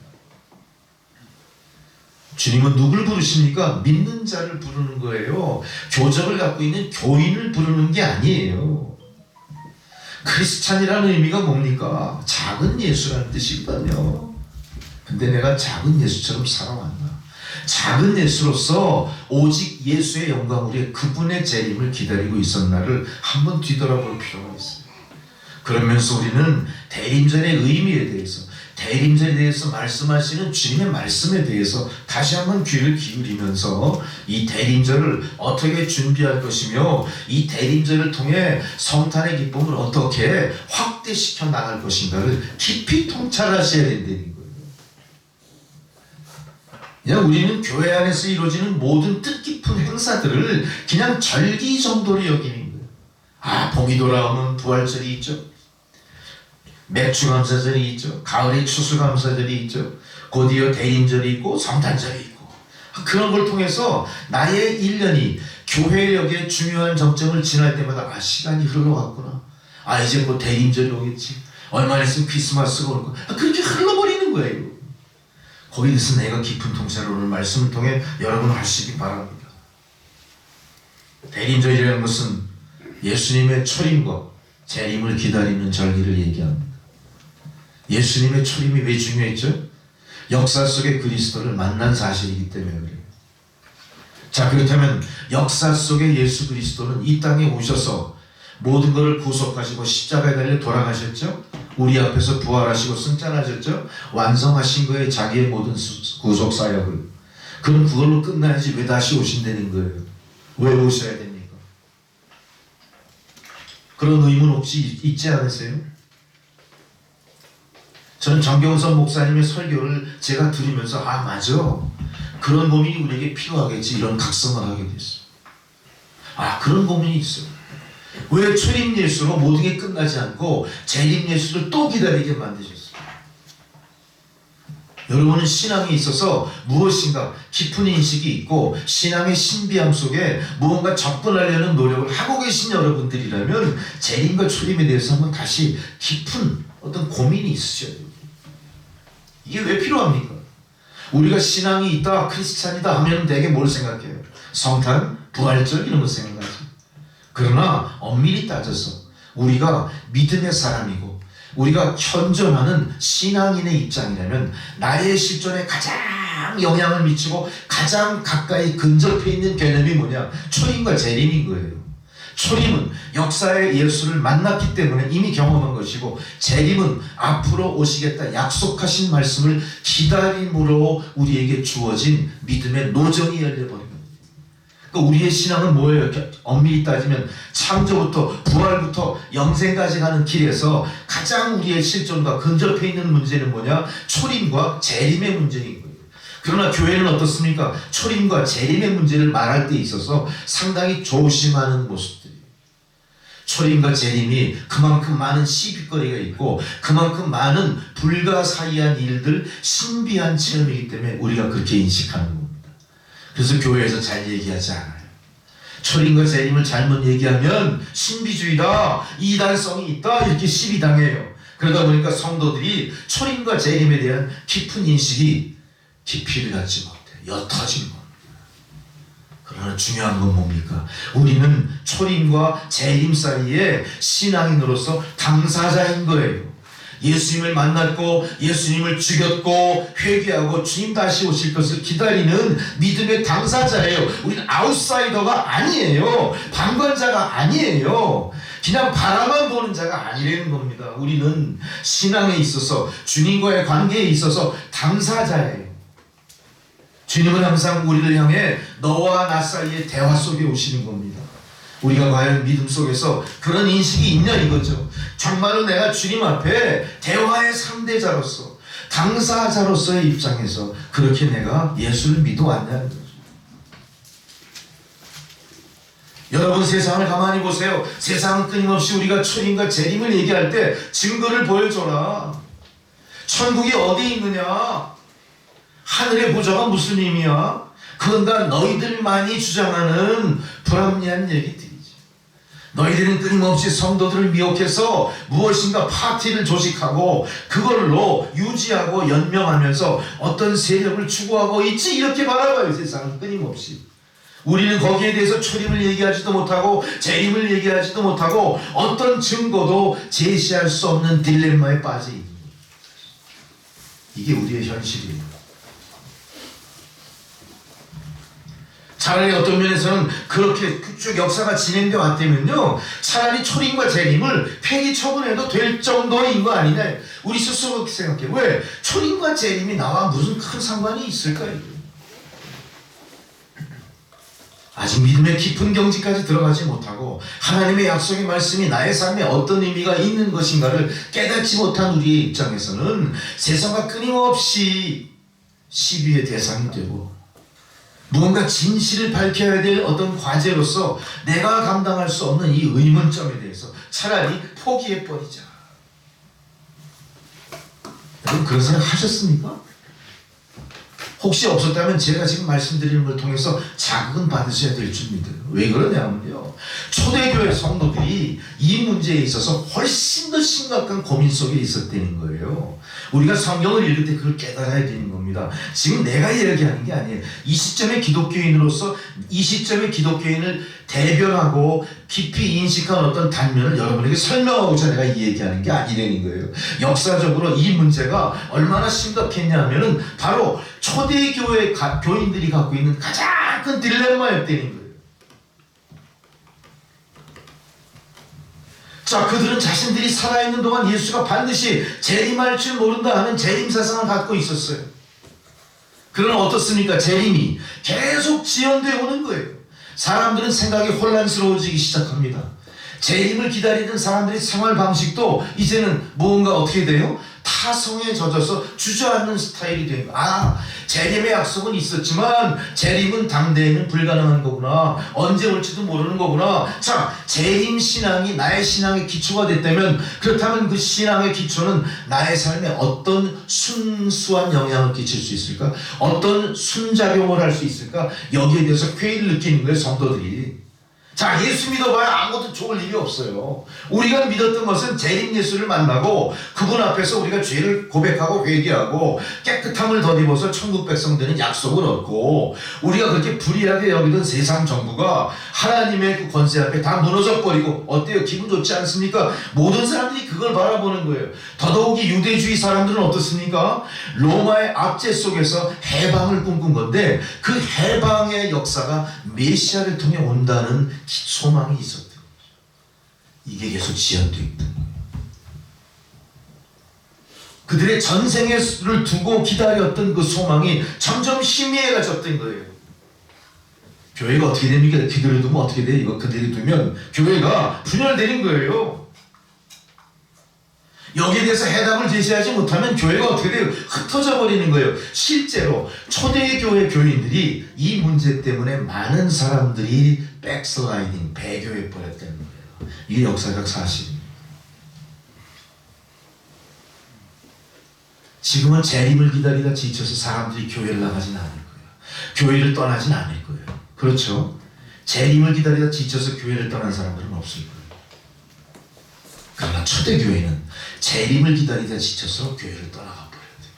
주님은 누굴 부르십니까? 믿는 자를 부르는 거예요. 교적을 갖고 있는 교인을 부르는 게 아니에요. 크리스찬이라는 의미가 뭡니까? 작은 예수라는 뜻이거든요. 근데 내가 작은 예수처럼 살아왔나? 작은 예수로서 오직 예수의 영광 우리의 그분의 재림을 기다리고 있었나를 한번 뒤돌아볼 필요가 있어요. 그러면서 우리는 대림절의 의미에 대해서, 대림절에 대해서 말씀하시는 주님의 말씀에 대해서 다시 한번 귀를 기울이면서 이 대림절을 어떻게 준비할 것이며 이 대림절을 통해 성탄의 기쁨을 어떻게 확대시켜 나갈 것인가를 깊이 통찰하셔야 된다는 거예요. 그냥 우리는 교회 안에서 이루어지는 모든 뜻깊은 행사들을 그냥 절기 정도로 여기는 거예요. 아, 봄이 돌아오면 부활절이 있죠. 맥주감사절이 있죠. 가을에 추수감사절이 있죠. 곧이어 대림절이 있고 성탄절이 있고, 그런 걸 통해서 나의 1년이 교회력의 중요한 정점을 지날 때마다 아, 시간이 흘러갔구나. 아, 이제 뭐 대림절이 오겠지. 얼마 있으면 크리스마스가 올 거야. 그렇게 흘러버리는 거예요. 거기에서 내가 깊은 통찰을 오늘 말씀을 통해 여러분 하시기 바랍니다. 대림절이라는 것은 예수님의 초림과 재림을 기다리는 절기를 얘기합니다. 예수님의 초림이 왜 중요했죠? 역사 속의 그리스도를 만난 사실이기 때문에 그래요. 자, 그렇다면 역사 속의 예수 그리스도는 이 땅에 오셔서 모든 것을 구속하시고 십자가에 달려 돌아가셨죠? 우리 앞에서 부활하시고 승천하셨죠? 완성하신 거예요. 자기의 모든 구속 사역을. 그럼 그걸로 끝나야지 왜 다시 오신다는 거예요? 왜 오셔야 됩니까? 그런 의문 혹시 있지 않으세요? 저는 정경선 목사님의 설교를 제가 들으면서 아, 맞아, 그런 고민이 우리에게 필요하겠지, 이런 각성을 하게 됐어요. 아, 그런 고민이 있어요. 왜 초림 예수로 모든 게 끝나지 않고 재림 예수를 또 기다리게 만드셨어요? 여러분은 신앙에 있어서 무엇인가 깊은 인식이 있고 신앙의 신비함 속에 무언가 접근하려는 노력을 하고 계신 여러분들이라면 재림과 초림에 대해서 한번 다시 깊은 어떤 고민이 있으셔야 돼요. 이게 왜 필요합니까? 우리가 신앙이 있다, 크리스찬이다 하면 되게 뭘 생각해요? 성탄, 부활절 이런 거 생각하죠. 그러나 엄밀히 따져서 우리가 믿음의 사람이고 우리가 현존하는 신앙인의 입장이라면 나의 실존에 가장 영향을 미치고 가장 가까이 근접해 있는 개념이 뭐냐? 초림과 재림인 거예요. 초림은 역사의 예수를 만났기 때문에 이미 경험한 것이고, 재림은 앞으로 오시겠다 약속하신 말씀을 기다림으로 우리에게 주어진 믿음의 노정이 열려버립니다. 그러니까 우리의 신앙은 뭐예요? 엄밀히 따지면 창조부터 부활부터 영생까지 가는 길에서 가장 우리의 실존과 근접해 있는 문제는 뭐냐? 초림과 재림의 문제인 거예요. 그러나 교회는 어떻습니까? 초림과 재림의 문제를 말할 때 있어서 상당히 조심하는 모습들이에요. 초림과 재림이 그만큼 많은 시비거리가 있고 그만큼 많은 불가사의한 일들, 신비한 체험이기 때문에 우리가 그렇게 인식하는 겁니다. 그래서 교회에서 잘 얘기하지 않아요. 초림과 재림을 잘못 얘기하면 신비주의다, 이단성이 있다, 이렇게 시비당해요. 그러다 보니까 성도들이 초림과 재림에 대한 깊은 인식이 깊이를 갖지 못해 옅어진 겁니다. 그러나 중요한 건 뭡니까? 우리는 초림과 재림 사이에 신앙인으로서 당사자인 거예요. 예수님을 만났고 예수님을 죽였고 회개하고 주님 다시 오실 것을 기다리는 믿음의 당사자예요. 우리는 아웃사이더가 아니에요. 방관자가 아니에요. 그냥 바라만 보는 자가 아니라는 겁니다. 우리는 신앙에 있어서 주님과의 관계에 있어서 당사자예요. 주님은 항상 우리를 향해 너와 나 사이의 대화 속에 오시는 겁니다. 우리가 과연 믿음 속에서 그런 인식이 있냐 이거죠. 정말로 내가 주님 앞에 대화의 상대자로서 당사자로서의 입장에서 그렇게 내가 예수를 믿어왔냐는 거죠. 여러분 세상을 가만히 보세요. 세상은 끊임없이 우리가 초림과 재림을 얘기할 때 증거를 보여줘라. 천국이 어디 있느냐? 하늘의 보좌가 무슨 의미야? 그건 다 너희들만이 주장하는 불합리한 얘기들이지. 너희들은 끊임없이 성도들을 미혹해서 무엇인가 파티를 조직하고 그걸로 유지하고 연명하면서 어떤 세력을 추구하고 있지, 이렇게 바라봐요. 세상은 끊임없이. 우리는 거기에 대해서 초림을 얘기하지도 못하고 재림을 얘기하지도 못하고 어떤 증거도 제시할 수 없는 딜레마에 빠져 있는 거예요. 이게 우리의 현실이에요. 차라리 어떤 면에서는 그렇게 쭉 역사가 진행되어 왔다면요, 차라리 초림과 재림을 폐기 처분해도 될 정도인 거 아니냐. 우리 스스로 그렇게 생각해. 왜? 초림과 재림이 나와 무슨 큰 상관이 있을까요? 아직 믿음의 깊은 경지까지 들어가지 못하고 하나님의 약속의 말씀이 나의 삶에 어떤 의미가 있는 것인가를 깨닫지 못한 우리의 입장에서는 세상과 끊임없이 시비의 대상이 되고 무언가 진실을 밝혀야 될 어떤 과제로서 내가 감당할 수 없는 이 의문점에 대해서 차라리 포기해버리자. 여러분 그런 생각 하셨습니까? 혹시 없었다면 제가 지금 말씀드리는 걸 통해서 자극은 받으셔야 될 줄 믿어요. 왜 그러냐면요, 초대교회 성도들이 이 문제에 있어서 훨씬 더 심각한 고민 속에 있었다는 거예요. 우리가 성경을 읽을 때 그걸 깨달아야 되는 겁니다. 지금 내가 이야기하는 게 아니에요. 이 시점의 기독교인으로서 이 시점의 기독교인을 대변하고 깊이 인식한 어떤 단면을 여러분에게 설명하고자 내가 이 얘기하는 게 아니라는 거예요. 역사적으로 이 문제가 얼마나 심각했냐 하면은 바로 초대교회 교인들이 갖고 있는 가장 큰 딜레마였다는 거예요. 자, 그들은 자신들이 살아있는 동안 예수가 반드시 재림할 줄 모른다 하는 재림 사상을 갖고 있었어요. 그러나 어떻습니까? 재림이 계속 지연되어 오는 거예요. 사람들은 생각이 혼란스러워지기 시작합니다. 재림을 기다리는 사람들의 생활 방식도 이제는 뭔가 어떻게 돼요? 타성에 젖어서 주저앉는 스타일이 된 거예요. 아, 재림의 약속은 있었지만 재림은 당대에는 불가능한 거구나. 언제 올지도 모르는 거구나. 자, 재림 신앙이 나의 신앙의 기초가 됐다면, 그렇다면 그 신앙의 기초는 나의 삶에 어떤 순수한 영향을 끼칠 수 있을까? 어떤 순작용을 할 수 있을까? 여기에 대해서 회의를 느끼는 거예요, 성도들이. 자, 예수 믿어봐야 아무것도 좋을 일이 없어요. 우리가 믿었던 것은 재림 예수를 만나고 그분 앞에서 우리가 죄를 고백하고 회개하고 깨끗함을 덧입어서 천국 백성 되는 약속을 얻고, 우리가 그렇게 불의하게 여기던 세상 정부가 하나님의 그 권세 앞에 다 무너져 버리고, 어때요? 기분 좋지 않습니까? 모든 사람들이 그걸 바라보는 거예요. 더더욱이 유대주의 사람들은 어떻습니까? 로마의 압제 속에서 해방을 꿈꾼 건데, 그 해방의 역사가 메시아를 통해 온다는 소망이 있었던 거죠. 이게 계속 지연되어 있던 거예요. 그들의 전생을 두고 기다렸던 그 소망이 점점 희미해졌던 거예요. 교회가 어떻게 됩니까? 그들을 두면 어떻게 돼요? 이거 그들이 두면 교회가 분열되는 거예요. 여기에 대해서 해답을 제시하지 못하면 교회가 어떻게 돼요? 흩어져 버리는 거예요. 실제로 초대교회 교인들이 이 문제 때문에 많은 사람들이 백슬라이딩, 배교해 버렸다는 거예요. 이게 역사적 사실입니다. 지금은 재림을 기다리다 지쳐서 사람들이 교회를 나가진 않을 거예요. 교회를 떠나진 않을 거예요. 그렇죠? 재림을 기다리다 지쳐서 교회를 떠난 사람들은 없을 거예요. 그러나 초대교회는 재림을 기다리다 지쳐서 교회를 떠나가 버려야 돼요.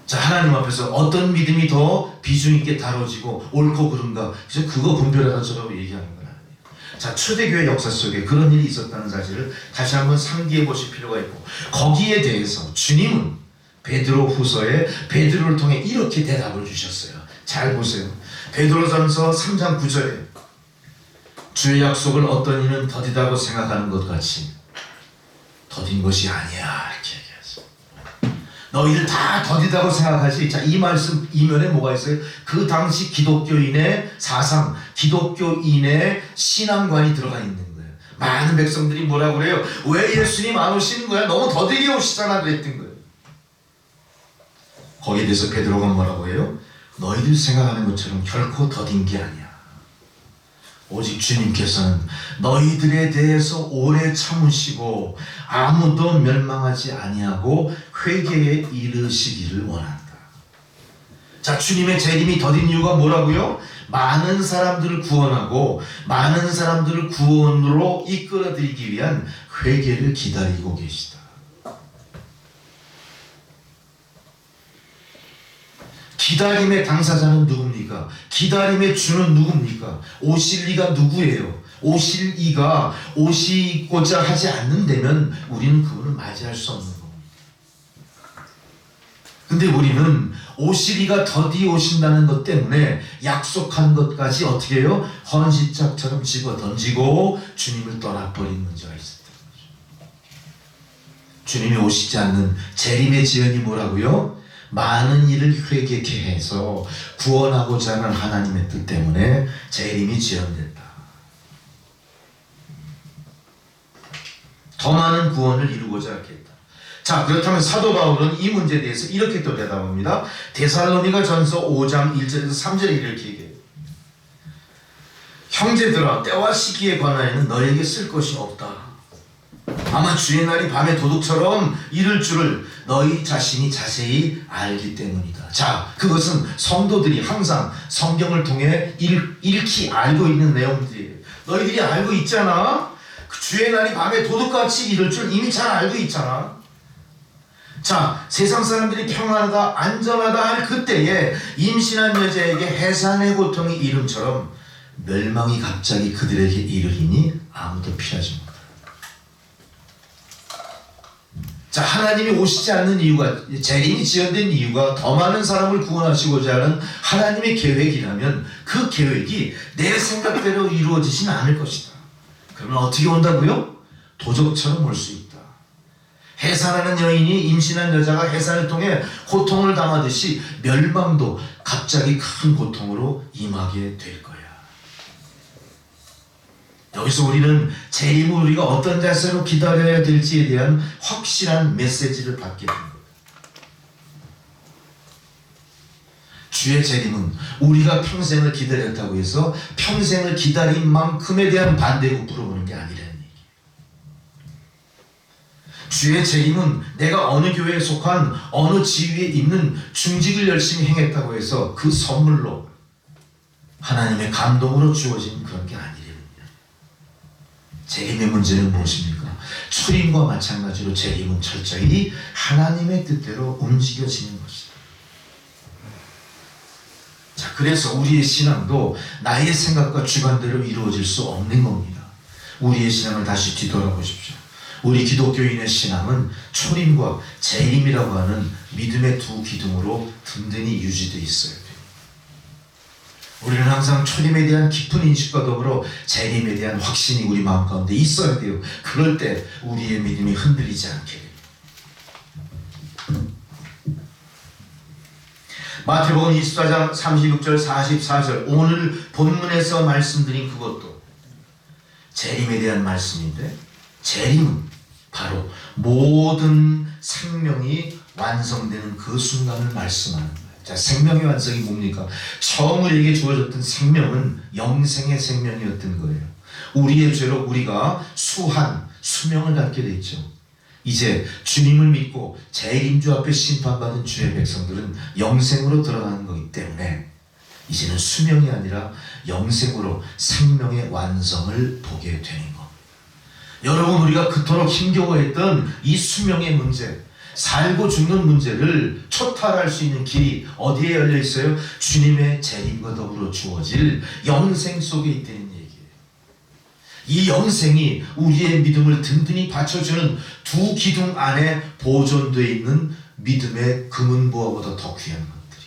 자, 하나님 앞에서 어떤 믿음이 더 비중 있게 다뤄지고 옳고 그른가, 그래서 그거 분별하라고 얘기하는 건 아니에요. 자, 초대교회 역사 속에 그런 일이 있었다는 사실을 다시 한번 상기해 보실 필요가 있고, 거기에 대해서 주님은 베드로 후서에 베드로를 통해 이렇게 대답을 주셨어요. 잘 보세요. 베드로전서 3장 9절에 주의 약속을 어떤 이는 더디다고 생각하는 것 같이 더딘 것이 아니야, 이렇게 얘기했어요. 너희들 다 더디다고 생각하지. 자, 이 말씀 이면에 뭐가 있어요? 그 당시 기독교인의 사상, 기독교인의 신앙관이 들어가 있는 거예요. 많은 백성들이 뭐라고 그래요? 왜 예수님 안 오시는 거야? 너무 더디게 오시잖아, 그랬던 거예요. 거기에 대해서 베드로가 뭐라고 해요? 너희들 생각하는 것처럼 결코 더딘 게 아니야. 오직 주님께서는 너희들에 대해서 오래 참으시고 아무도 멸망하지 아니하고 회개에 이르시기를 원한다. 자, 주님의 재림이 더딘 이유가 뭐라고요? 많은 사람들을 구원하고 많은 사람들을 구원으로 이끌어들이기 위한 회개를 기다리고 계시다. 기다림의 당사자는 누굽니까? 기다림의 주는 누굽니까? 오실 이가 누구예요? 오실 이가 오시고자 하지 않는다면 우리는 그분을 맞이할 수 없는 겁니다. 근데 우리는 오실 이가 더디 오신다는 것 때문에 약속한 것까지 어떻게 해요? 헌시짝처럼 집어 던지고 주님을 떠나버린 문제가 있었던 거죠. 주님이 오시지 않는 재림의 지연이 뭐라고요? 많은 일을 회개케 해서 구원하고자 하는 하나님의 뜻 때문에 재림이 지연된다. 더 많은 구원을 이루고자 하겠다. 자, 그렇다면 사도 바울은 이 문제에 대해서 이렇게 또 대답합니다. 데살로니가 전서 5장 1절에서 3절에 이렇게 얘기해요. 형제들아, 때와 시기에 관하여는 너에게 쓸 것이 없다. 아마 주의 날이 밤의 도둑처럼 이를 줄을 너희 자신이 자세히 알기 때문이다. 자, 그것은 성도들이 항상 성경을 통해 읽히 알고 있는 내용들이에요. 너희들이 알고 있잖아. 그 주의 날이 밤의 도둑같이 이를 줄 이미 잘 알고 있잖아. 자, 세상 사람들이 평안하다 안전하다 할 그때에 임신한 여자에게 해산의 고통이 이름처럼 멸망이 갑자기 그들에게 이르리니 아무도 피하지 못한다. 자, 하나님이 오시지 않는 이유가, 재림이 지연된 이유가 더 많은 사람을 구원하시고자 하는 하나님의 계획이라면 그 계획이 내 생각대로 이루어지진 않을 것이다. 그러면 어떻게 온다고요? 도적처럼 올 수 있다. 해산하는 여인이 임신한 여자가 해산을 통해 고통을 당하듯이 멸망도 갑자기 큰 고통으로 임하게 될 거야. 여기서 우리는 재림을 우리가 어떤 자세로 기다려야 될지에 대한 확실한 메시지를 받게 된 거예요. 주의 재림은 우리가 평생을 기다렸다고 해서 평생을 기다린 만큼에 대한 반대로 물어보는 게 아니라는 얘기예요. 주의 재림은 내가 어느 교회에 속한 어느 지위에 있는 중직을 열심히 행했다고 해서 그 선물로 하나님의 감동으로 주어진 그런 게 아니에요. 재림의 문제는 무엇입니까? 초림과 마찬가지로 재림은 철저히 하나님의 뜻대로 움직여지는 것이다. 자, 그래서 우리의 신앙도 나의 생각과 주관대로 이루어질 수 없는 겁니다. 우리의 신앙을 다시 뒤돌아보십시오. 우리 기독교인의 신앙은 초림과 재림이라고 하는 믿음의 두 기둥으로 든든히 유지되어 있어야 돼요. 우리는 항상 초림에 대한 깊은 인식과 더불어 재림에 대한 확신이 우리 마음 가운데 있어야 돼요. 그럴 때 우리의 믿음이 흔들리지 않게 돼요. 마태복음 24장 36절 44절 오늘 본문에서 말씀드린 그것도 재림에 대한 말씀인데, 재림은 바로 모든 생명이 완성되는 그 순간을 말씀하는 거예요. 자, 생명의 완성이 뭡니까? 처음 우리에게 주어졌던 생명은 영생의 생명이었던 거예요. 우리의 죄로 우리가 수명을 갖게 돼 있죠. 이제 주님을 믿고 재림주 앞에 심판받은 주의 백성들은 영생으로 들어가는 거기 때문에 이제는 수명이 아니라 영생으로 생명의 완성을 보게 되는 겁니다. 여러분, 우리가 그토록 힘겨워했던 이 수명의 문제, 살고 죽는 문제를 초탈할 수 있는 길이 어디에 열려 있어요? 주님의 재림과 더불어 주어질 영생 속에 있다는 얘기예요. 이 영생이 우리의 믿음을 든든히 받쳐주는 두 기둥 안에 보존되어 있는 믿음의 금은보화보다 더 귀한 것들이.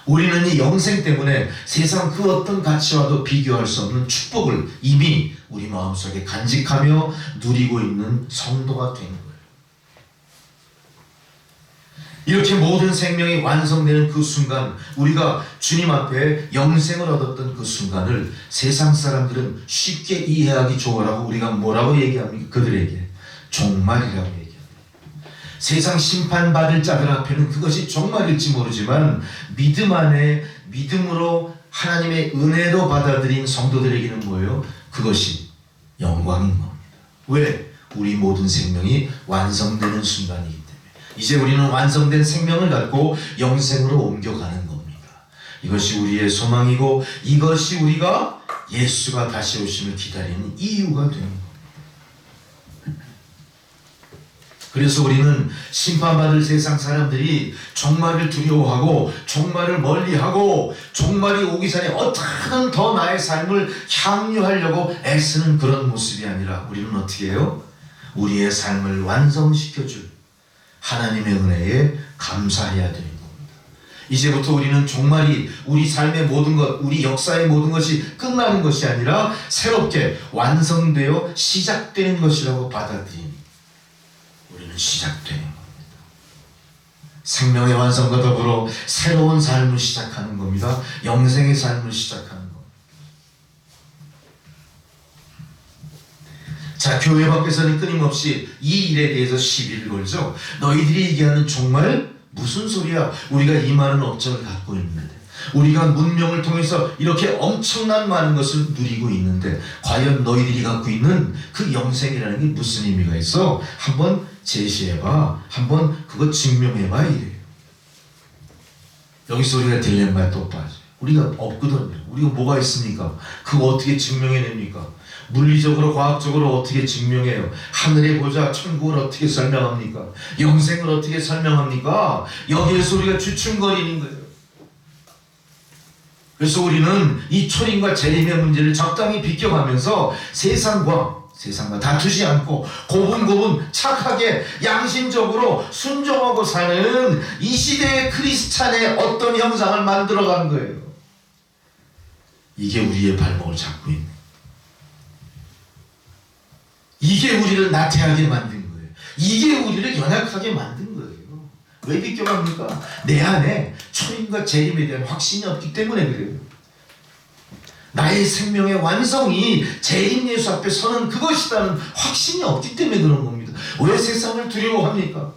우리는 이 영생 때문에 세상 그 어떤 가치와도 비교할 수 없는 축복을 이미 우리 마음속에 간직하며 누리고 있는 성도가 되는 거예요. 이렇게 모든 생명이 완성되는 그 순간, 우리가 주님 앞에 영생을 얻었던 그 순간을 세상 사람들은 쉽게 이해하기 좋으라고 우리가 뭐라고 얘기합니까? 그들에게 종말이라고 얘기합니다. 세상 심판받을 자들 앞에는 그것이 종말일지 모르지만 믿음 안에 믿음으로 하나님의 은혜로 받아들인 성도들에게는 뭐예요? 그것이 영광인 겁니다. 왜? 우리 모든 생명이 완성되는 순간이기 때문에. 이제 우리는 완성된 생명을 갖고 영생으로 옮겨가는 겁니다. 이것이 우리의 소망이고 이것이 우리가 예수가 다시 오심을 기다리는 이유가 되는 겁니다. 그래서 우리는 심판받을 세상 사람들이 종말을 두려워하고 종말을 멀리하고 종말이 오기 전에 어떻게든 더 나의 삶을 향유하려고 애쓰는 그런 모습이 아니라 우리는 어떻게 해요? 우리의 삶을 완성시켜줄 하나님의 은혜에 감사해야 되는 겁니다. 이제부터 우리는 종말이 우리 삶의 모든 것, 우리 역사의 모든 것이 끝나는 것이 아니라 새롭게 완성되어 시작되는 것이라고 받아들이니 우리는 시작되는 겁니다. 생명의 완성과 더불어 새로운 삶을 시작하는 겁니다. 영생의 삶을 시작하는 겁니다. 자, 교회 밖에서는 끊임없이 이 일에 대해서 시비를 걸죠. 너희들이 얘기하는 종말? 무슨 소리야? 우리가 이 많은 업적을 갖고 있는데, 우리가 문명을 통해서 이렇게 엄청난 많은 것을 누리고 있는데 과연 너희들이 갖고 있는 그 영생이라는 게 무슨 의미가 있어? 한번 제시해봐. 한번 그거 증명해봐. 이래요. 여기서 우리가 딜레마에 또 빠져요. 우리가 없거든요. 우리가 뭐가 있습니까? 그거 어떻게 증명해냅니까? 물리적으로 과학적으로 어떻게 증명해요? 하늘의 보좌 천국을 어떻게 설명합니까? 영생을 어떻게 설명합니까? 여기에서 우리가 주춤거리는 거예요. 그래서 우리는 이 초림과 재림의 문제를 적당히 비껴가면서 세상과 다투지 않고 고분고분 착하게 양심적으로 순종하고 사는 이 시대의 크리스찬의 어떤 형상을 만들어간 거예요. 이게 우리의 발목을 잡고 있는, 이게 우리를 나태하게 만든 거예요. 이게 우리를 연약하게 만든 거예요. 왜 비껴갑니까? 내 안에 초림과 재림에 대한 확신이 없기 때문에 그래요. 나의 생명의 완성이 재림 예수 앞에 서는 그것이라는 확신이 없기 때문에 그런 겁니다. 왜 세상을 두려워합니까?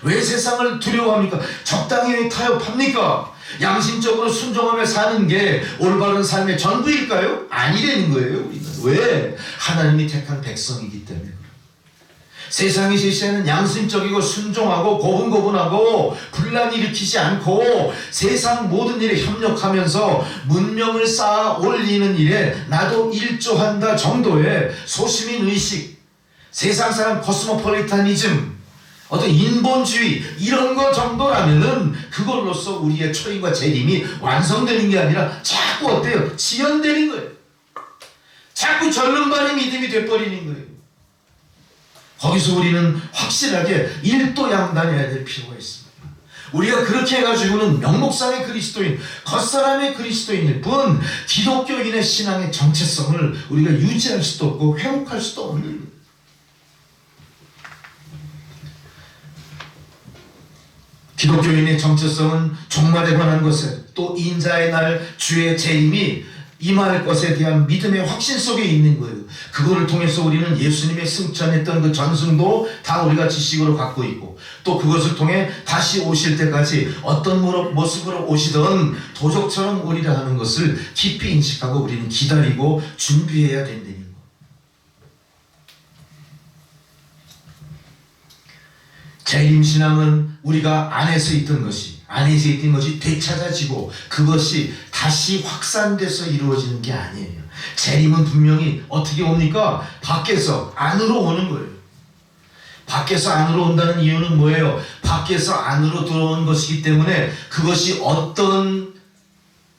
왜 세상을 두려워합니까? 적당히 타협합니까? 양심적으로 순종하며 사는 게 올바른 삶의 전부일까요? 아니라는 거예요. 우리는. 왜? 하나님이 택한 백성이기 때문에. 세상이 제시하는 양심적이고 순종하고 고분고분하고 분란 일으키지 않고 세상 모든 일에 협력하면서 문명을 쌓아 올리는 일에 나도 일조한다 정도의 소시민 의식, 세상 사람 코스모폴리타니즘, 어떤 인본주의 이런 거 정도라면은 그걸로써 우리의 초림과 재림이 완성되는 게 아니라 자꾸 어때요? 지연되는 거예요. 자꾸 절름발이 믿음이 돼버리는 거예요. 거기서 우리는 확실하게 일도양단해야 될 필요가 있습니다. 우리가 그렇게 해가지고는 명목상의 그리스도인, 겉사람의 그리스도인일 뿐 기독교인의 신앙의 정체성을 우리가 유지할 수도 없고 회복할 수도 없는 거예요. 기독교인의 정체성은 종말에 관한 것에, 또 인자의 날 주의 재림이 임할 것에 대한 믿음의 확신 속에 있는 거예요. 그거를 통해서 우리는 예수님의 승천했던 그 전승도 다 우리가 지식으로 갖고 있고, 또 그것을 통해 다시 오실 때까지 어떤 모습으로 오시든 도적처럼 오리라 하는 것을 깊이 인식하고 우리는 기다리고 준비해야 된다는 거. 재림신앙은 우리가 안에서 있던 것이 되찾아지고 그것이 다시 확산돼서 이루어지는 게 아니에요. 재림은 분명히 어떻게 옵니까? 밖에서 안으로 오는 거예요. 밖에서 안으로 온다는 이유는 뭐예요? 밖에서 안으로 들어온 것이기 때문에 그것이 어떤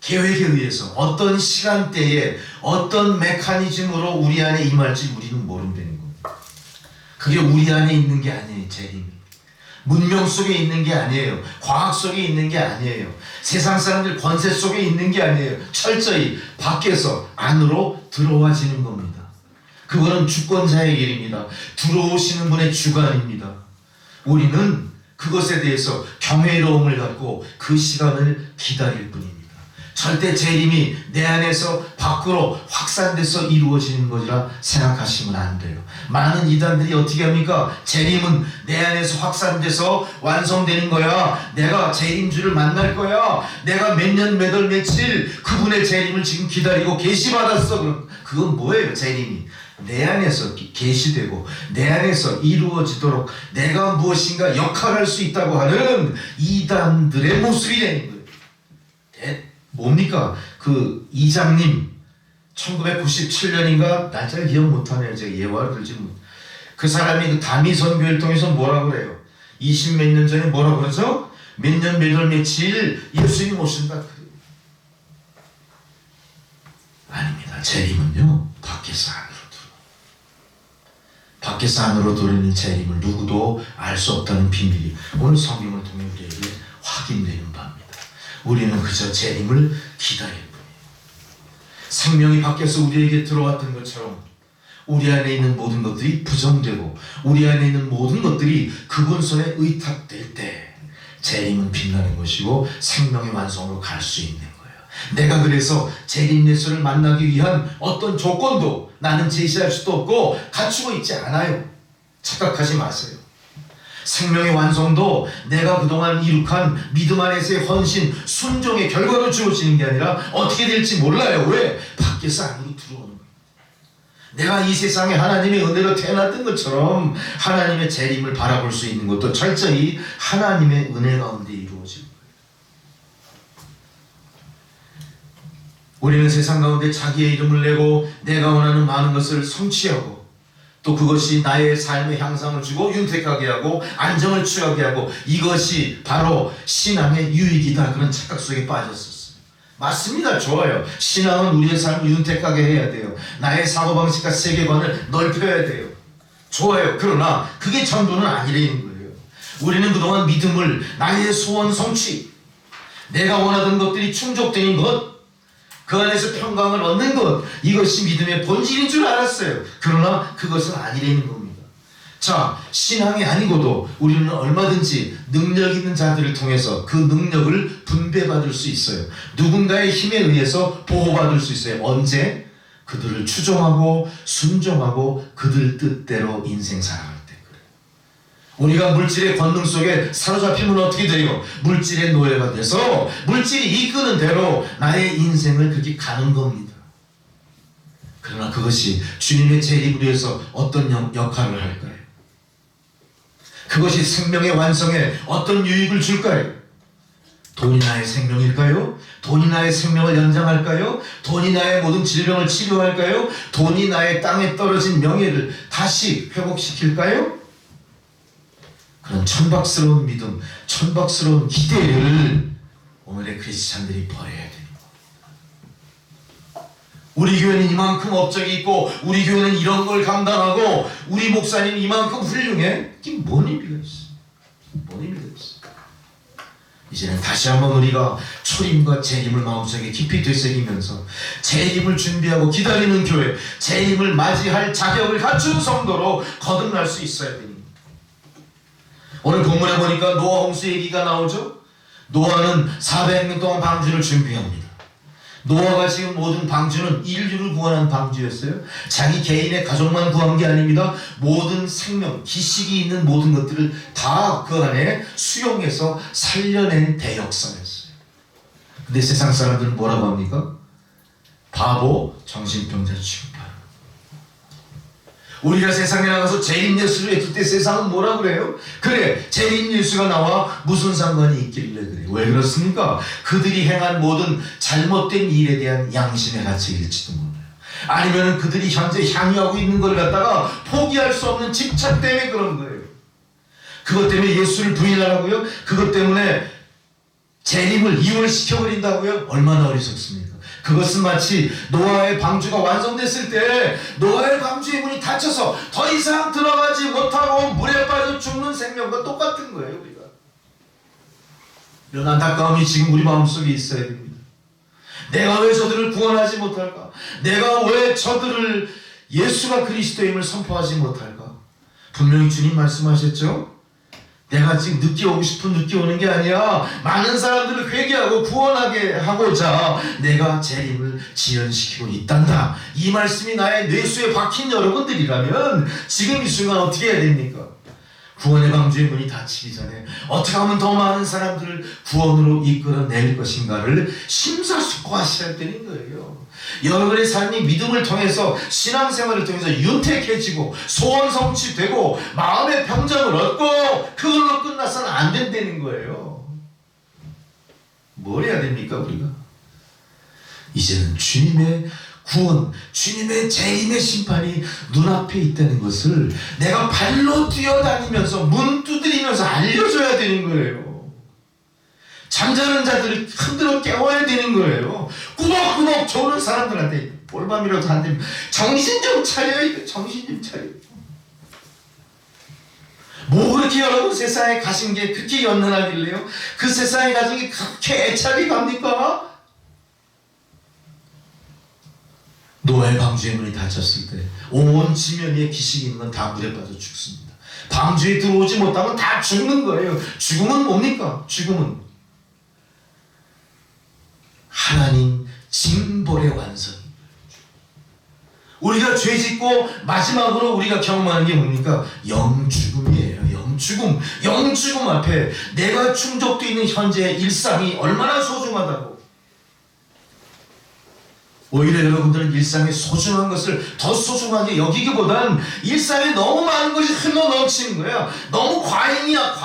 계획에 의해서 어떤 시간대에 어떤 메커니즘으로 우리 안에 임할지 우리는 모른다는 겁니다. 그게 우리 안에 있는 게 아니에요. 재림이 문명 속에 있는 게 아니에요. 과학 속에 있는 게 아니에요. 세상 사람들 권세 속에 있는 게 아니에요. 철저히 밖에서 안으로 들어와지는 겁니다. 그거는 주권자의 길입니다. 들어오시는 분의 주관입니다. 우리는 그것에 대해서 경외로움을 갖고 그 시간을 기다릴 뿐입니다. 절대 재림이 내 안에서 밖으로 확산돼서 이루어지는 것이라 생각하시면 안 돼요. 많은 이단들이 어떻게 합니까? 재림은 내 안에서 확산돼서 완성되는 거야. 내가 재림주를 만날 거야. 내가 몇 년, 몇 월, 며칠 그분의 재림을 지금 기다리고 계시받았어. 그건 뭐예요? 재림이 내 안에서 계시되고 내 안에서 이루어지도록 내가 무엇인가 역할할 수 있다고 하는 이단들의 모습이 되는 거예요. 뭡니까? 그 이장님 1997년인가 날짜를 기억 못하네요. 제가 예화를 들지 못. 그 사람이 그 다미 선교를 통해서 뭐라고 그래요? 20 몇 년 전에 뭐라고 그러죠? 몇 년 몇 월 며칠 예수님 오신다. 아닙니다. 재림은요 밖에서 안으로 들어. 밖에서 안으로 들어오는 재림을 누구도 알 수 없다는 비밀이 오늘 성경을 통해 우리에게 확인되는 바입니다. 우리는 그저 재림을 기다릴 뿐이에요. 생명이 밖에서 우리에게 들어왔던 것처럼 우리 안에 있는 모든 것들이 부정되고 우리 안에 있는 모든 것들이 그분 손에 의탁될 때 재림은 빛나는 것이고 생명의 완성으로 갈 수 있는 거예요. 내가 그래서 재림 예수를 만나기 위한 어떤 조건도 나는 제시할 수도 없고 갖추고 있지 않아요. 착각하지 마세요. 생명의 완성도 내가 그동안 이룩한 믿음 안에서의 헌신, 순종의 결과로 주어지는 게 아니라 어떻게 될지 몰라요. 왜? 밖에서 안으로 들어오는 거예요. 내가 이 세상에 하나님의 은혜로 태어났던 것처럼 하나님의 재림을 바라볼 수 있는 것도 철저히 하나님의 은혜 가운데 이루어지는 거예요. 우리는 세상 가운데 자기의 이름을 내고 내가 원하는 많은 것을 성취하고 또 그것이 나의 삶의 향상을 주고 윤택하게 하고 안정을 취하게 하고 이것이 바로 신앙의 유익이다. 그런 착각 속에 빠졌었어요. 맞습니다. 좋아요. 신앙은 우리의 삶을 윤택하게 해야 돼요. 나의 사고방식과 세계관을 넓혀야 돼요. 좋아요. 그러나 그게 전부는 아니라는 거예요. 우리는 그동안 믿음을 나의 소원 성취, 내가 원하던 것들이 충족되는 것, 그 안에서 평강을 얻는 것, 이것이 믿음의 본질인 줄 알았어요. 그러나 그것은 아니라는 겁니다. 자, 신앙이 아니고도 우리는 얼마든지 능력 있는 자들을 통해서 그 능력을 분배받을 수 있어요. 누군가의 힘에 의해서 보호받을 수 있어요. 언제? 그들을 추종하고 순종하고 그들 뜻대로 인생 살아갈 때 그래요. 우리가 물질의 권능 속에 사로잡히면 어떻게 돼요? 물질의 노예가 돼서 물질이 이끄는 대로 나의 인생을 그렇게 가는 겁니다. 그러나 그것이 주님의 재림을 위해서 어떤 역할을 할까요? 그것이 생명의 완성에 어떤 유익을 줄까요? 돈이 나의 생명일까요? 돈이 나의 생명을 연장할까요? 돈이 나의 모든 질병을 치료할까요? 돈이 나의 땅에 떨어진 명예를 다시 회복시킬까요? 그런 천박스러운 믿음, 천박스러운 기대를 오늘의 크리스찬들이 버려야 됩니다. 우리 교회는 이만큼 업적이 있고 우리 교회는 이런 걸 감당하고 우리 목사님 이만큼 훌륭해? 이게 뭔 의미가 있어? 뭔 의미가 있어? 이제는 다시 한번 우리가 초림과 재림을 마음속에 깊이 되새기면서 재림을 준비하고 기다리는 교회, 재림을 맞이할 자격을 갖춘 성도로 거듭날 수 있어야 됩니다. 오늘 본문에 보니까 노아 홍수 얘기가 나오죠. 노아는 400년 동안 방주를 준비합니다. 노아가 지금 모든 방주는 인류를 구원한 방주였어요. 자기 개인의 가족만 구한 게 아닙니다. 모든 생명, 기식이 있는 모든 것들을 다 그 안에 수용해서 살려낸 대역사였어요. 근데 세상 사람들은 뭐라고 합니까? 바보, 정신병자 취급하는. 우리가 세상에 나가서 재림 예수를 했을 때 세상은 뭐라 그래요? 그래, 재림 예수가 나와 무슨 상관이 있길래 그래. 왜 그렇습니까? 그들이 행한 모든 잘못된 일에 대한 양심의 가책일지도 몰라요. 아니면 그들이 현재 향유하고 있는 걸 갖다가 포기할 수 없는 집착 때문에 그런 거예요. 그것 때문에 예수를 부인하라고요? 그것 때문에 재림을 이월시켜버린다고요? 얼마나 어리석습니까? 그것은 마치 노아의 방주가 완성됐을 때 노아의 방주의 문이 닫혀서 더 이상 들어가지 못하고 물에 빠져 죽는 생명과 똑같은 거예요. 우리가 이런 안타까움이 지금 우리 마음속에 있어야 됩니다. 내가 왜 저들을 구원하지 못할까? 내가 왜 저들을 예수가 그리스도임을 선포하지 못할까? 분명히 주님 말씀하셨죠? 내가 지금 늦게 오고 싶은 늦게 오는 게 아니야. 많은 사람들을 회개하고 구원하게 하고자 내가 재림을 지연시키고 있단다. 이 말씀이 나의 뇌수에 박힌 여러분들이라면 지금 이 순간 어떻게 해야 됩니까? 구원의 방주의 문이 닫히기 전에 어떻게 하면 더 많은 사람들을 구원으로 이끌어낼 것인가를 심사숙고하셔야 되는 거예요. 여러분의 삶이 믿음을 통해서 신앙생활을 통해서 윤택해지고 소원 성취되고 마음의 평정을 얻고 그걸로 끝나서는 안 된다는 거예요. 뭘 해야 됩니까 우리가? 이제는 주님의 구원, 주님의 재림의 심판이 눈앞에 있다는 것을 내가 발로 뛰어다니면서 문 두드리면서 알려줘야 되는 거예요. 잠자는 자들을 흔들어 깨워야 되는 거예요. 꾸벅꾸벅 조는 사람들한테 볼밤이라도 안 되면 정신 좀 차려. 정신 좀 차려. 뭐 그렇게 여러분 세상에 가신 게 그렇게 연연하길래요? 그 세상에 가신 게 그렇게 애착이 갑니까? 노아의 방주의 문이 닫혔을 때 온 지면 위에 기식이 있는 건 다 물에 빠져 죽습니다. 방주에 들어오지 못하면 다 죽는 거예요. 죽음은 뭡니까? 죽음은 하나님 징벌의 완성. 우리가 죄 짓고 마지막으로 우리가 경험하는 게 뭡니까? 영죽음이에요. 영죽음. 영죽음 앞에 내가 충족되어 있는 현재의 일상이 얼마나 소중하다고. 오히려 여러분들은 일상의 소중한 것을 더 소중하게 여기기보단 일상에 너무 많은 것이 흘러 넘치는 거야. 너무 과잉이야.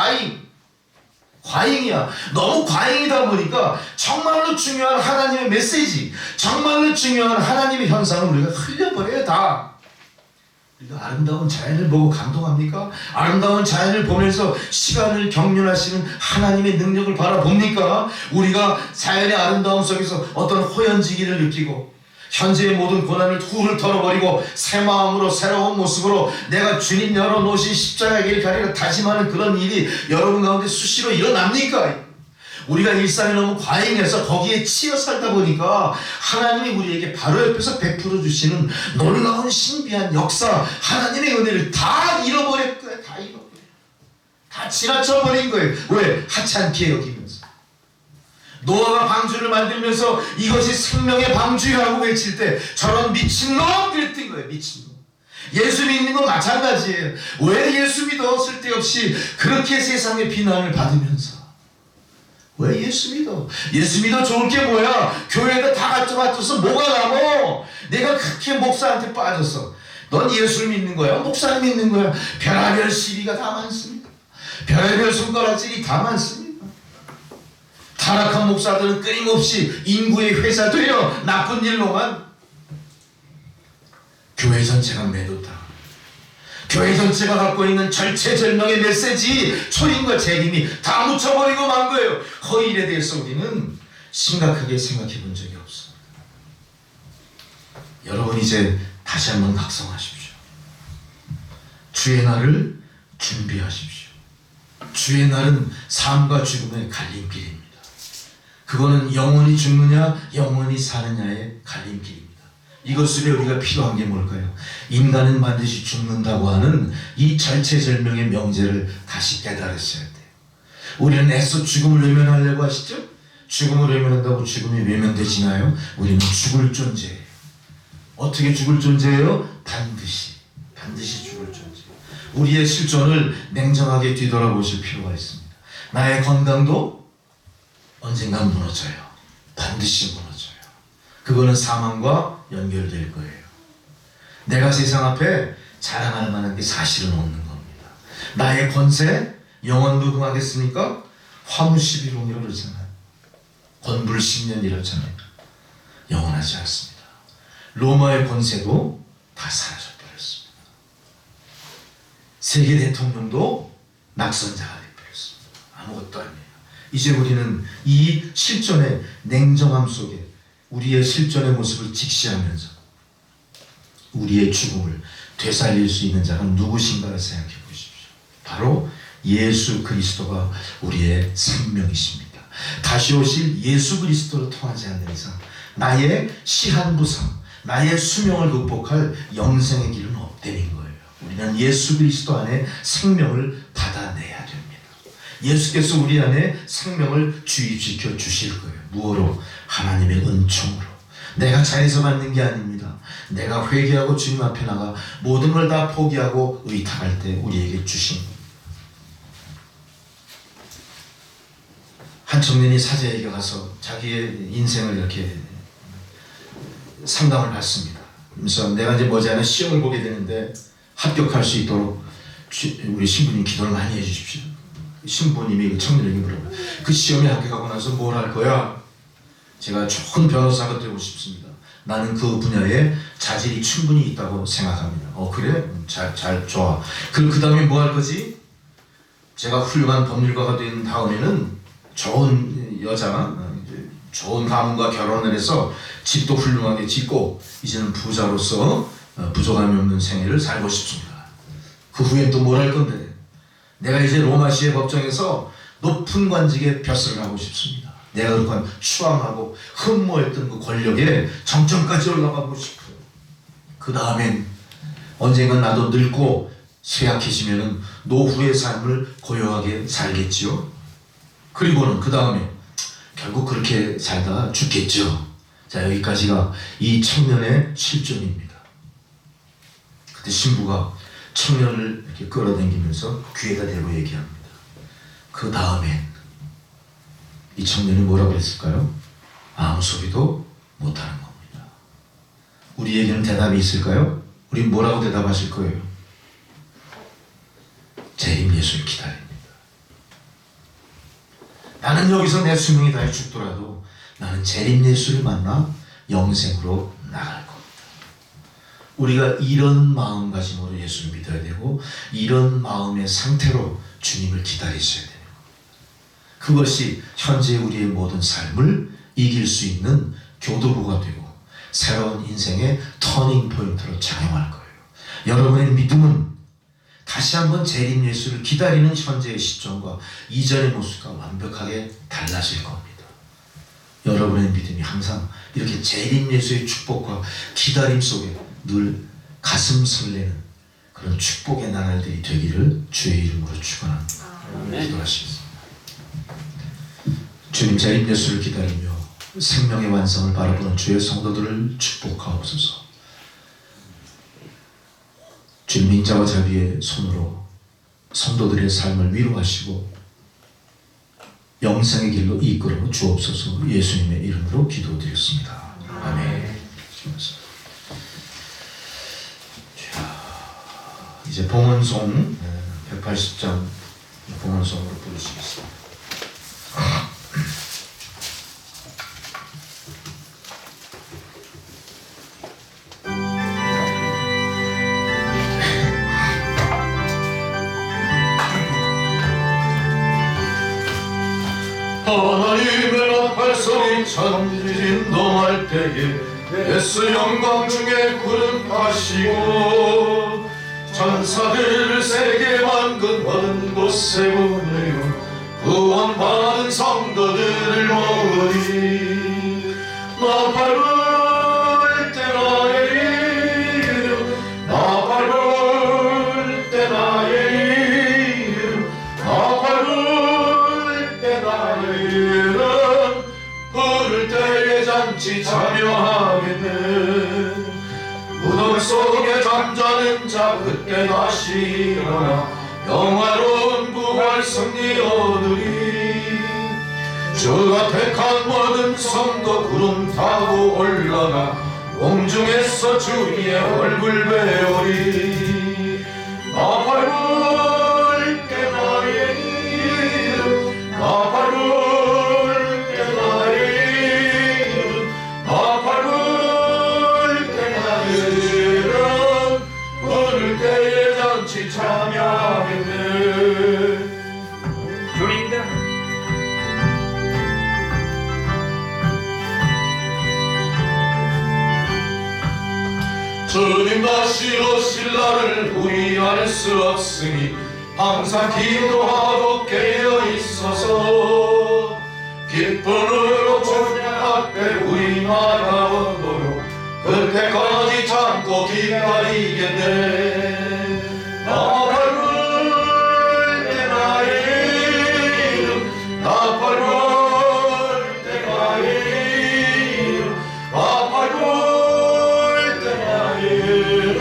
과잉이야. 너무 과잉이다 보니까 정말로 중요한 하나님의 메시지, 정말로 중요한 하나님의 현상을 우리가 흘려버려요. 다. 우리가 아름다운 자연을 보고 감동합니까? 아름다운 자연을 보면서 시간을 경륜하시는 하나님의 능력을 바라봅니까? 우리가 자연의 아름다움 속에서 어떤 호연지기를 느끼고 현재의 모든 고난을 훌훌 털어버리고 새 마음으로 새로운 모습으로 내가 주님 열어놓으신 십자가의 길을 가리라 다짐하는 그런 일이 여러분 가운데 수시로 일어납니까? 우리가 일상이 너무 과잉해서 거기에 치여 살다 보니까 하나님이 우리에게 바로 옆에서 베풀어 주시는 놀라운 신비한 역사, 하나님의 은혜를 다 잃어버렸고요. 다 잃어버려요. 다 지나쳐버린 거예요. 왜? 하찮게 여기면서. 노아가 방주를 만들면서 이것이 생명의 방주라고 외칠 때 저런 미친놈 그랬던 거예요. 미친놈. 예수 믿는 건 마찬가지예요. 왜 예수 믿어? 쓸데없이 그렇게 세상의 비난을 받으면서 왜 예수 믿어? 예수 믿어 좋을 게 뭐야? 교회가 다 갖춰서 뭐가 남어? 내가 그렇게 목사한테 빠졌어. 넌 예수를 믿는 거야? 목사를 믿는 거야? 별의별 시비가 다 많습니다. 별의별 손가락질이 다 많습니다. 타락한 목사들은 끊임없이 인구의 회사 되어 나쁜 일로만 교회 전체가 매도다. 교회 전체가 갖고 있는 절체절명의 메시지, 초림과 재림이 다 묻혀버리고 만 거예요. 그 일에 대해서 우리는 심각하게 생각해 본 적이 없습니다. 여러분 이제 다시 한번 각성하십시오. 주의 날을 준비하십시오. 주의 날은 삶과 죽음의 갈림길입니다. 그거는 영원히 죽느냐 영원히 사느냐의 갈림길입니다. 이것을 위해 우리가 필요한 게 뭘까요? 인간은 반드시 죽는다고 하는 이 절체절명의 명제를 다시 깨달으셔야 돼요. 우리는 애써 죽음을 외면하려고 하시죠? 죽음을 외면한다고 죽음이 외면되지나요? 우리는 죽을 존재예요. 어떻게 죽을 존재예요? 반드시 죽을 존재. 우리의 실존을 냉정하게 뒤돌아보실 필요가 있습니다. 나의 건강도 언젠간 무너져요. 반드시 무너져요. 그거는 사망과 연결될 거예요. 내가 세상 앞에 자랑할 만한 게 사실은 없는 겁니다. 나의 권세, 영원도 흥하겠습니까? 화무시비론이라고 그러잖아요. 권불십년이라잖아요. 영원하지 않습니다. 로마의 권세도 다 사라져버렸습니다. 세계 대통령도 낙선자가 되어버렸습니다. 아무것도 아니에요. 이제 우리는 이 실존의 냉정함 속에 우리의 실존의 모습을 직시하면서 우리의 죽음을 되살릴 수 있는 자가 누구신가를 생각해 보십시오. 바로 예수 그리스도가 우리의 생명이십니다. 다시 오실 예수 그리스도를 통하지 않는 이상 나의 시한부상, 나의 수명을 극복할 영생의 길은 없다는 거예요. 우리는 예수 그리스도 안에 생명을 받아내야 됩니다. 예수께서 우리 안에 생명을 주입시켜 주실 거예요. 무엇으로? 하나님의 은총으로. 내가 잘해서 받는 게 아닙니다. 내가 회개하고 주님 앞에 나가 모든 걸 다 포기하고 의탁할 때 우리에게 주신 겁니다. 한 청년이 사제에게 가서 자기의 인생을 이렇게 상담을 받습니다. 그래서 내가 이제 머지않아 시험을 보게 되는데 합격할 수 있도록 우리 신부님 기도를 많이 해주십시오. 신부님이 그 청년에게 물어봐요. 그 시험에 합격하고 나서 뭘 할 거야? 제가 좋은 변호사가 되고 싶습니다. 나는 그 분야에 자질이 충분히 있다고 생각합니다. 그래? 좋아. 그럼 그 다음에 뭐 할 거지? 제가 훌륭한 법률가가 된 다음에는 좋은 여자, 좋은 가문과 결혼을 해서 집도 훌륭하게 짓고 이제는 부자로서 부족함이 없는 생애를 살고 싶습니다. 그 후엔 또 뭘 할 건데? 내가 이제 로마시의 법정에서 높은 관직에 벼슬을 하고 싶습니다. 내가 그렇게 추앙하고 흠모했던 그 권력의 정점까지 올라가고 싶어요. 그 다음엔 언젠간 나도 늙고 쇠약해지면 노후의 삶을 고요하게 살겠지요. 그리고는 그 다음에 결국 그렇게 살다가 죽겠죠. 자, 여기까지가 이 청년의 실존입니다. 그때 신부가 청년을 이렇게 끌어당기면서 귀에다 대고 얘기합니다. 그 다음엔 이 청년이 뭐라고 했을까요? 아무 소리도 못하는 겁니다. 우리에게는 대답이 있을까요? 우린 뭐라고 대답하실 거예요? 재림 예수를 기다립니다. 나는 여기서 내 수명이 다해 죽더라도 나는 재림 예수를 만나 영생으로 나갈 겁니다. 우리가 이런 마음가짐으로 예수를 믿어야 되고 이런 마음의 상태로 주님을 기다리셔야 돼요. 그것이 현재 우리의 모든 삶을 이길 수 있는 교도부가 되고 새로운 인생의 터닝 포인트로 작용할 거예요. 여러분의 믿음은 다시 한번 재림 예수를 기다리는 현재의 시점과 이전의 모습과 완벽하게 달라질 겁니다. 여러분의 믿음이 항상 이렇게 재림 예수의 축복과 기다림 속에 늘 가슴 설레는 그런 축복의 나날들이 되기를 주의 이름으로 축원합니다. 기도하시겠습니다. 주님, 재림 예수를 기다리며 생명의 완성을 바라보는 주의 성도들을 축복하옵소서. 주님, 인자와 자비의 손으로 성도들의 삶을 위로하시고 영생의 길로 이끌어 주옵소서. 예수님의 이름으로 기도드렸습니다. 아멘. 이제 봉헌송 180장 봉헌송으로 부르시겠습니다. 하나님의 나팔소리 천지진동할 때에 예수 영광 중에 구름하시고 천사들을 세계 만근 먼 곳에 보내요 구원받은 성도들을 모으니 나팔 불 때 나의 이름 나팔 불 때 나의 이름 나팔 불 때 나의 이름 부를 때에 잔치 참여하겠네 무덤 속에 잠자는 자 그때 다시 일어나 영화로운 부활 승리 얻으리 주가 택한 모든 성도 구름 타고 올라가 공중에서 주의 얼굴 배우리 나팔 불 때 나의 이름 나팔 불 때 나의 이름 나팔 불 때 나의 이름 부를 때에 잔치 참여하겠네 주님이다. 주님 다시 오실 날을 우리 알 수 없으니 항상 기도하고 깨어 있어서 기쁨으로 주님 앞에 우리 나아가오도록 그때까지 참고 기다리겠네. 나 밟을 때 나의 이름 나 밟을 때 나의 이름 나 밟을 때 나의 이름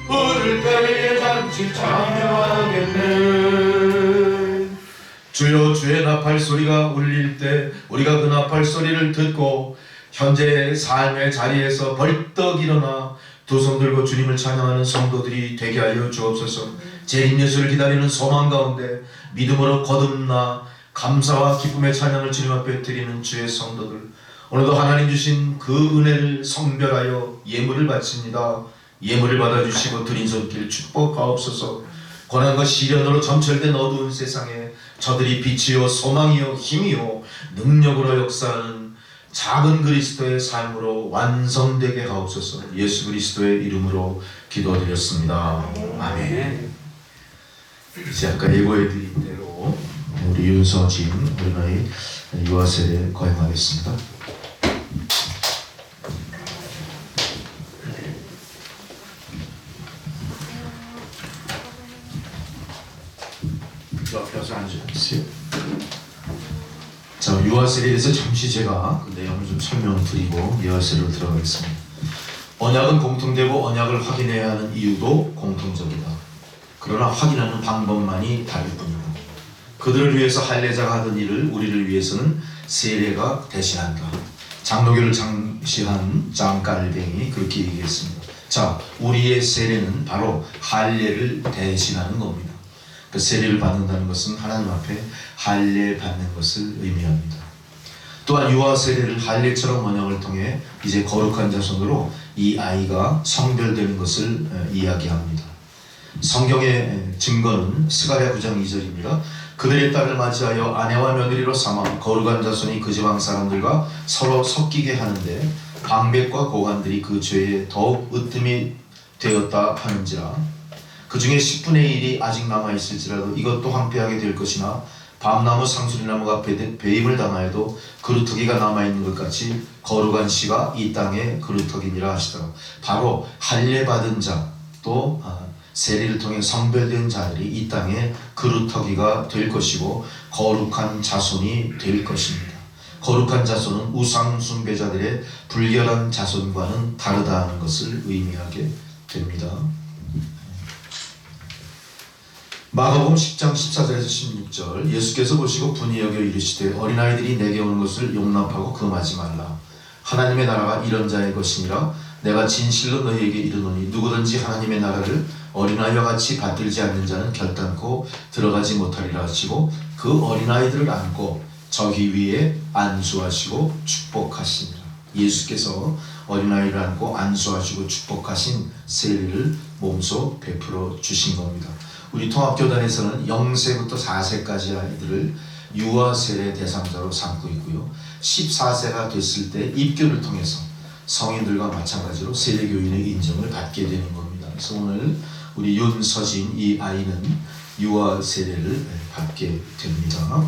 부를 때에 잔치 참여하겠네. 주여 주의 나팔 소리가 울릴 때 우리가 그 나팔 소리를 듣고 현재 삶의 자리에서 벌떡 일어나 두 손 들고 주님을 찬양하는 성도들이 되게 하여 주옵소서. 재림 예수를 기다리는 소망 가운데 믿음으로 거듭나 감사와 기쁨의 찬양을 주님 앞에 드리는 주의 성도들, 오늘도 하나님 주신 그 은혜를 성별하여 예물을 바칩니다. 예물을 받아주시고 드린 손길 축복하옵소서. 고난과 시련으로 점철된 어두운 세상에 저들이 빛이요 소망이요 힘이요 능력으로 역사하는 작은 그리스도의 삶으로 완성되게 하옵소서. 예수 그리스도의 이름으로 기도드렸습니다. 아멘. 이제 아까 예고해드린 대로 우리 윤서진 어린아이 유아세례 거행하겠습니다. 옆에서 앉으세요. 자, 유아세례에 대해서 잠시 제가 그 내용을 좀 설명드리고 유아세례로 들어가겠습니다. 언약은 공통되고 언약을 확인해야 하는 이유도 공통적이다. 그러나 확인하는 방법만이 다를 뿐이다. 그들을 위해서 할례자가 하던 일을 우리를 위해서는 세례가 대신한다. 장로교를 장시한 장깔뱅이 그렇게 얘기했습니다. 자, 우리의 세례는 바로 할례를 대신하는 겁니다. 그 세례를 받는다는 것은 하나님 앞에 할례 받는 것을 의미합니다. 또한 유아 세례를 할례처럼 언약을 통해 이제 거룩한 자손으로 이 아이가 성별되는 것을 이야기합니다. 성경의 증거는 스가랴 9장 2절입니다. 그들의 딸을 맞이하여 아내와 며느리로 삼아 거룩한 자손이 그 지방 사람들과 서로 섞이게 하는데 방백과 고관들이 그 죄에 더욱 으뜸이 되었다 하는지라. 그 중에 10분의 1이 아직 남아있을지라도 이것도 황폐하게 될 것이나 밤나무 상수리나무가 배임을 당하여도 그루터기가 남아있는 것 같이 거룩한 씨가 이 땅에 그루터기니라 하시더라. 바로 할례 받은 자 또 세례를 통해 성별된 자들이 이 땅에 그루터기가 될 것이고 거룩한 자손이 될 것입니다. 거룩한 자손은 우상 숭배자들의 불결한 자손과는 다르다는 것을 의미하게 됩니다. 마가복음 10장 14절에서 16절 예수께서 보시고 분이 여겨 이르시되 어린아이들이 내게 오는 것을 용납하고 금하지 말라. 하나님의 나라가 이런 자의 것이니라. 내가 진실로 너희에게 이르노니 누구든지 하나님의 나라를 어린아이와 같이 받들지 않는 자는 결단코 들어가지 못하리라 하시고 그 어린아이들을 안고 저희 위에 안수하시고 축복하시니라. 예수께서 어린아이를 안고 안수하시고 축복하신 세례를 몸소 베풀어 주신 겁니다. 우리 통합교단에서는 0세부터 4세까지 아이들을 유아 세례 대상자로 삼고 있고요. 14세가 됐을 때 입교를 통해서 성인들과 마찬가지로 세례교인의 인정을 받게 되는 겁니다. 그래서 오늘 우리 윤서진 이 아이는 유아 세례를 받게 됩니다.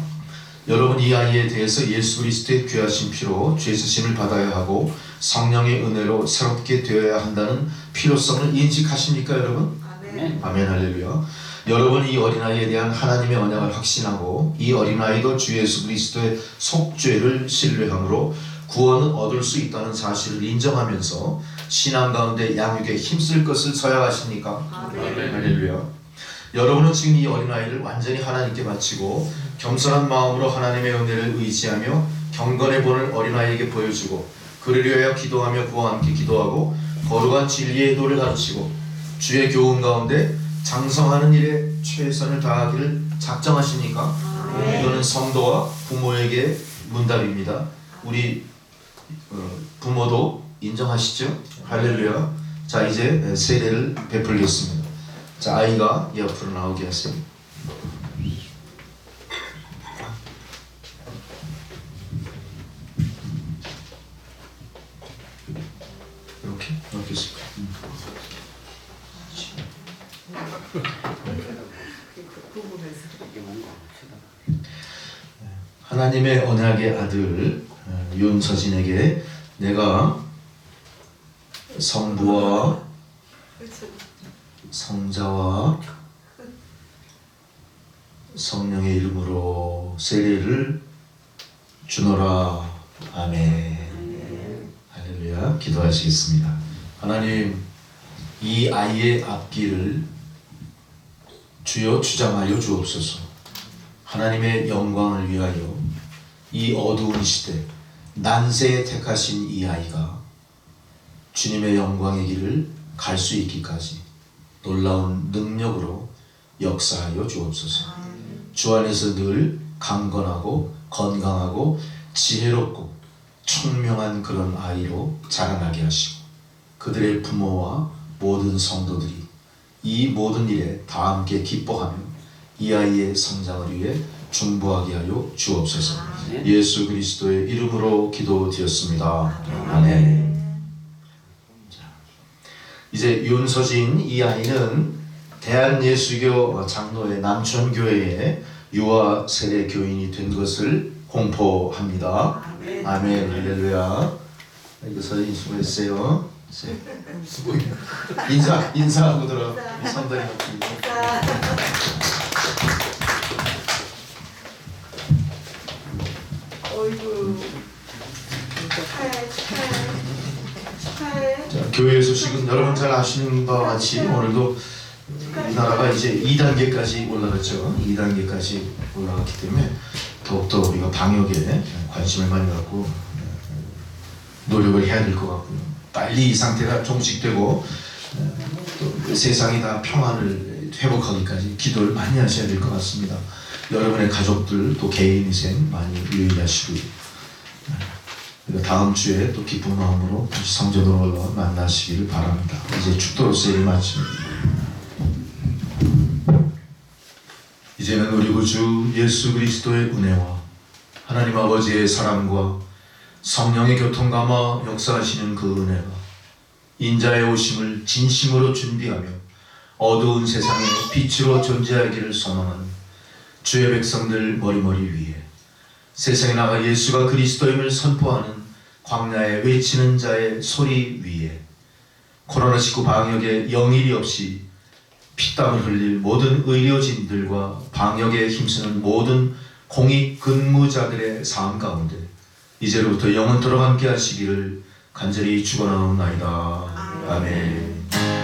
여러분, 이 아이에 대해서 예수 그리스도의 귀하신 피로 죄 사심을 받아야 하고 성령의 은혜로 새롭게 되어야 한다는 필요성을 인식하십니까, 여러분? 아멘. 아멘, 할렐루야. 여러분, 이 어린아이에 대한 하나님의 언약을 확신하고 이 어린아이도 주 예수 그리스도의 속죄를 신뢰함으로 구원은 얻을 수 있다는 사실을 인정하면서 신앙 가운데 양육에 힘쓸 것을 서약하십니까? 아멘. 할렐루야. 여러분은 지금 이 어린아이를 완전히 하나님께 바치고 겸손한 마음으로 하나님의 은혜를 의지하며 경건의 본을 어린아이에게 보여주고 그를 위하여 기도하며 그와 함께 기도하고 거룩한 진리의 도를 가르치고 주의 교훈 가운데 장성하는 일에 최선을 다하기를 작정하십니까? 이거는 성도와 부모에게 문답입니다. 우리 부모도 인정하시죠? 할렐루야. 자, 이제 세례를 베풀겠습니다. 자, 아이가 옆으로 나오게 하세요. 이렇게 있습니다. 하나님의 언약의 아들 윤서진에게 내가 성부와 성자와 성령의 이름으로 세례를 주노라. 아멘. 할렐루야. 기도하시겠습니다. 하나님, 이 아이의 앞길을 주여 주장하여 주옵소서. 하나님의 영광을 위하여 이 어두운 시대 난세에 택하신 이 아이가 주님의 영광의 길을 갈 수 있기까지 놀라운 능력으로 역사하여 주옵소서. 주 안에서 늘 강건하고 건강하고 지혜롭고 총명한 그런 아이로 자라나게 하시고 그들의 부모와 모든 성도들이 이 모든 일에 다 함께 기뻐하며 이 아이의 성장을 위해 중보하게 하여 주옵소서. 예수 그리스도의 이름으로 기도드렸습니다. 아멘. 이제 윤서진 이 아이는 대한예수교 장로회 남천교회에 유아 세례 교인이 된 것을 공포합니다. 아멘. 아멘. 할렐루야. 여기서 수고했어요. 수고. 인사하고 들어. 성단이 높이. 어이구. 축하해. 자, 교회 소식은 여러분 잘 아시는 바와 같이 오늘도 우리나라가 이제 2단계까지 올라갔죠. 2단계까지 올라갔기 때문에 더욱더 우리가 방역에 관심을 많이 갖고 노력을 해야 될 것 같고요. 빨리 이 상태가 종식되고 또 세상이 다 평안을 회복하기까지 기도를 많이 하셔야 될 것 같습니다. 여러분의 가족들 또 개인 위생 많이 유의하시고요. 다음 주에 또 기쁜 마음으로 다시 성전으로 올라와 만나시기를 바랍니다. 이제 축도로서 일 마칩니다. 이제는 우리 구주 예수 그리스도의 은혜와 하나님 아버지의 사랑과 성령의 교통감화 역사하시는 그 은혜가 인자의 오심을 진심으로 준비하며 어두운 세상에 빛으로 존재하기를 소망하는 주의 백성들 머리머리 위에 세상에 나가 예수가 그리스도임을 선포하는 광야에 외치는 자의 소리 위에 코로나19 방역에 영일이 없이 피땀을 흘릴 모든 의료진들과 방역에 힘쓰는 모든 공익 근무자들의 삶 가운데 이제로부터 영원토록 함께 하시기를 간절히 축원하옵나이다. 아멘.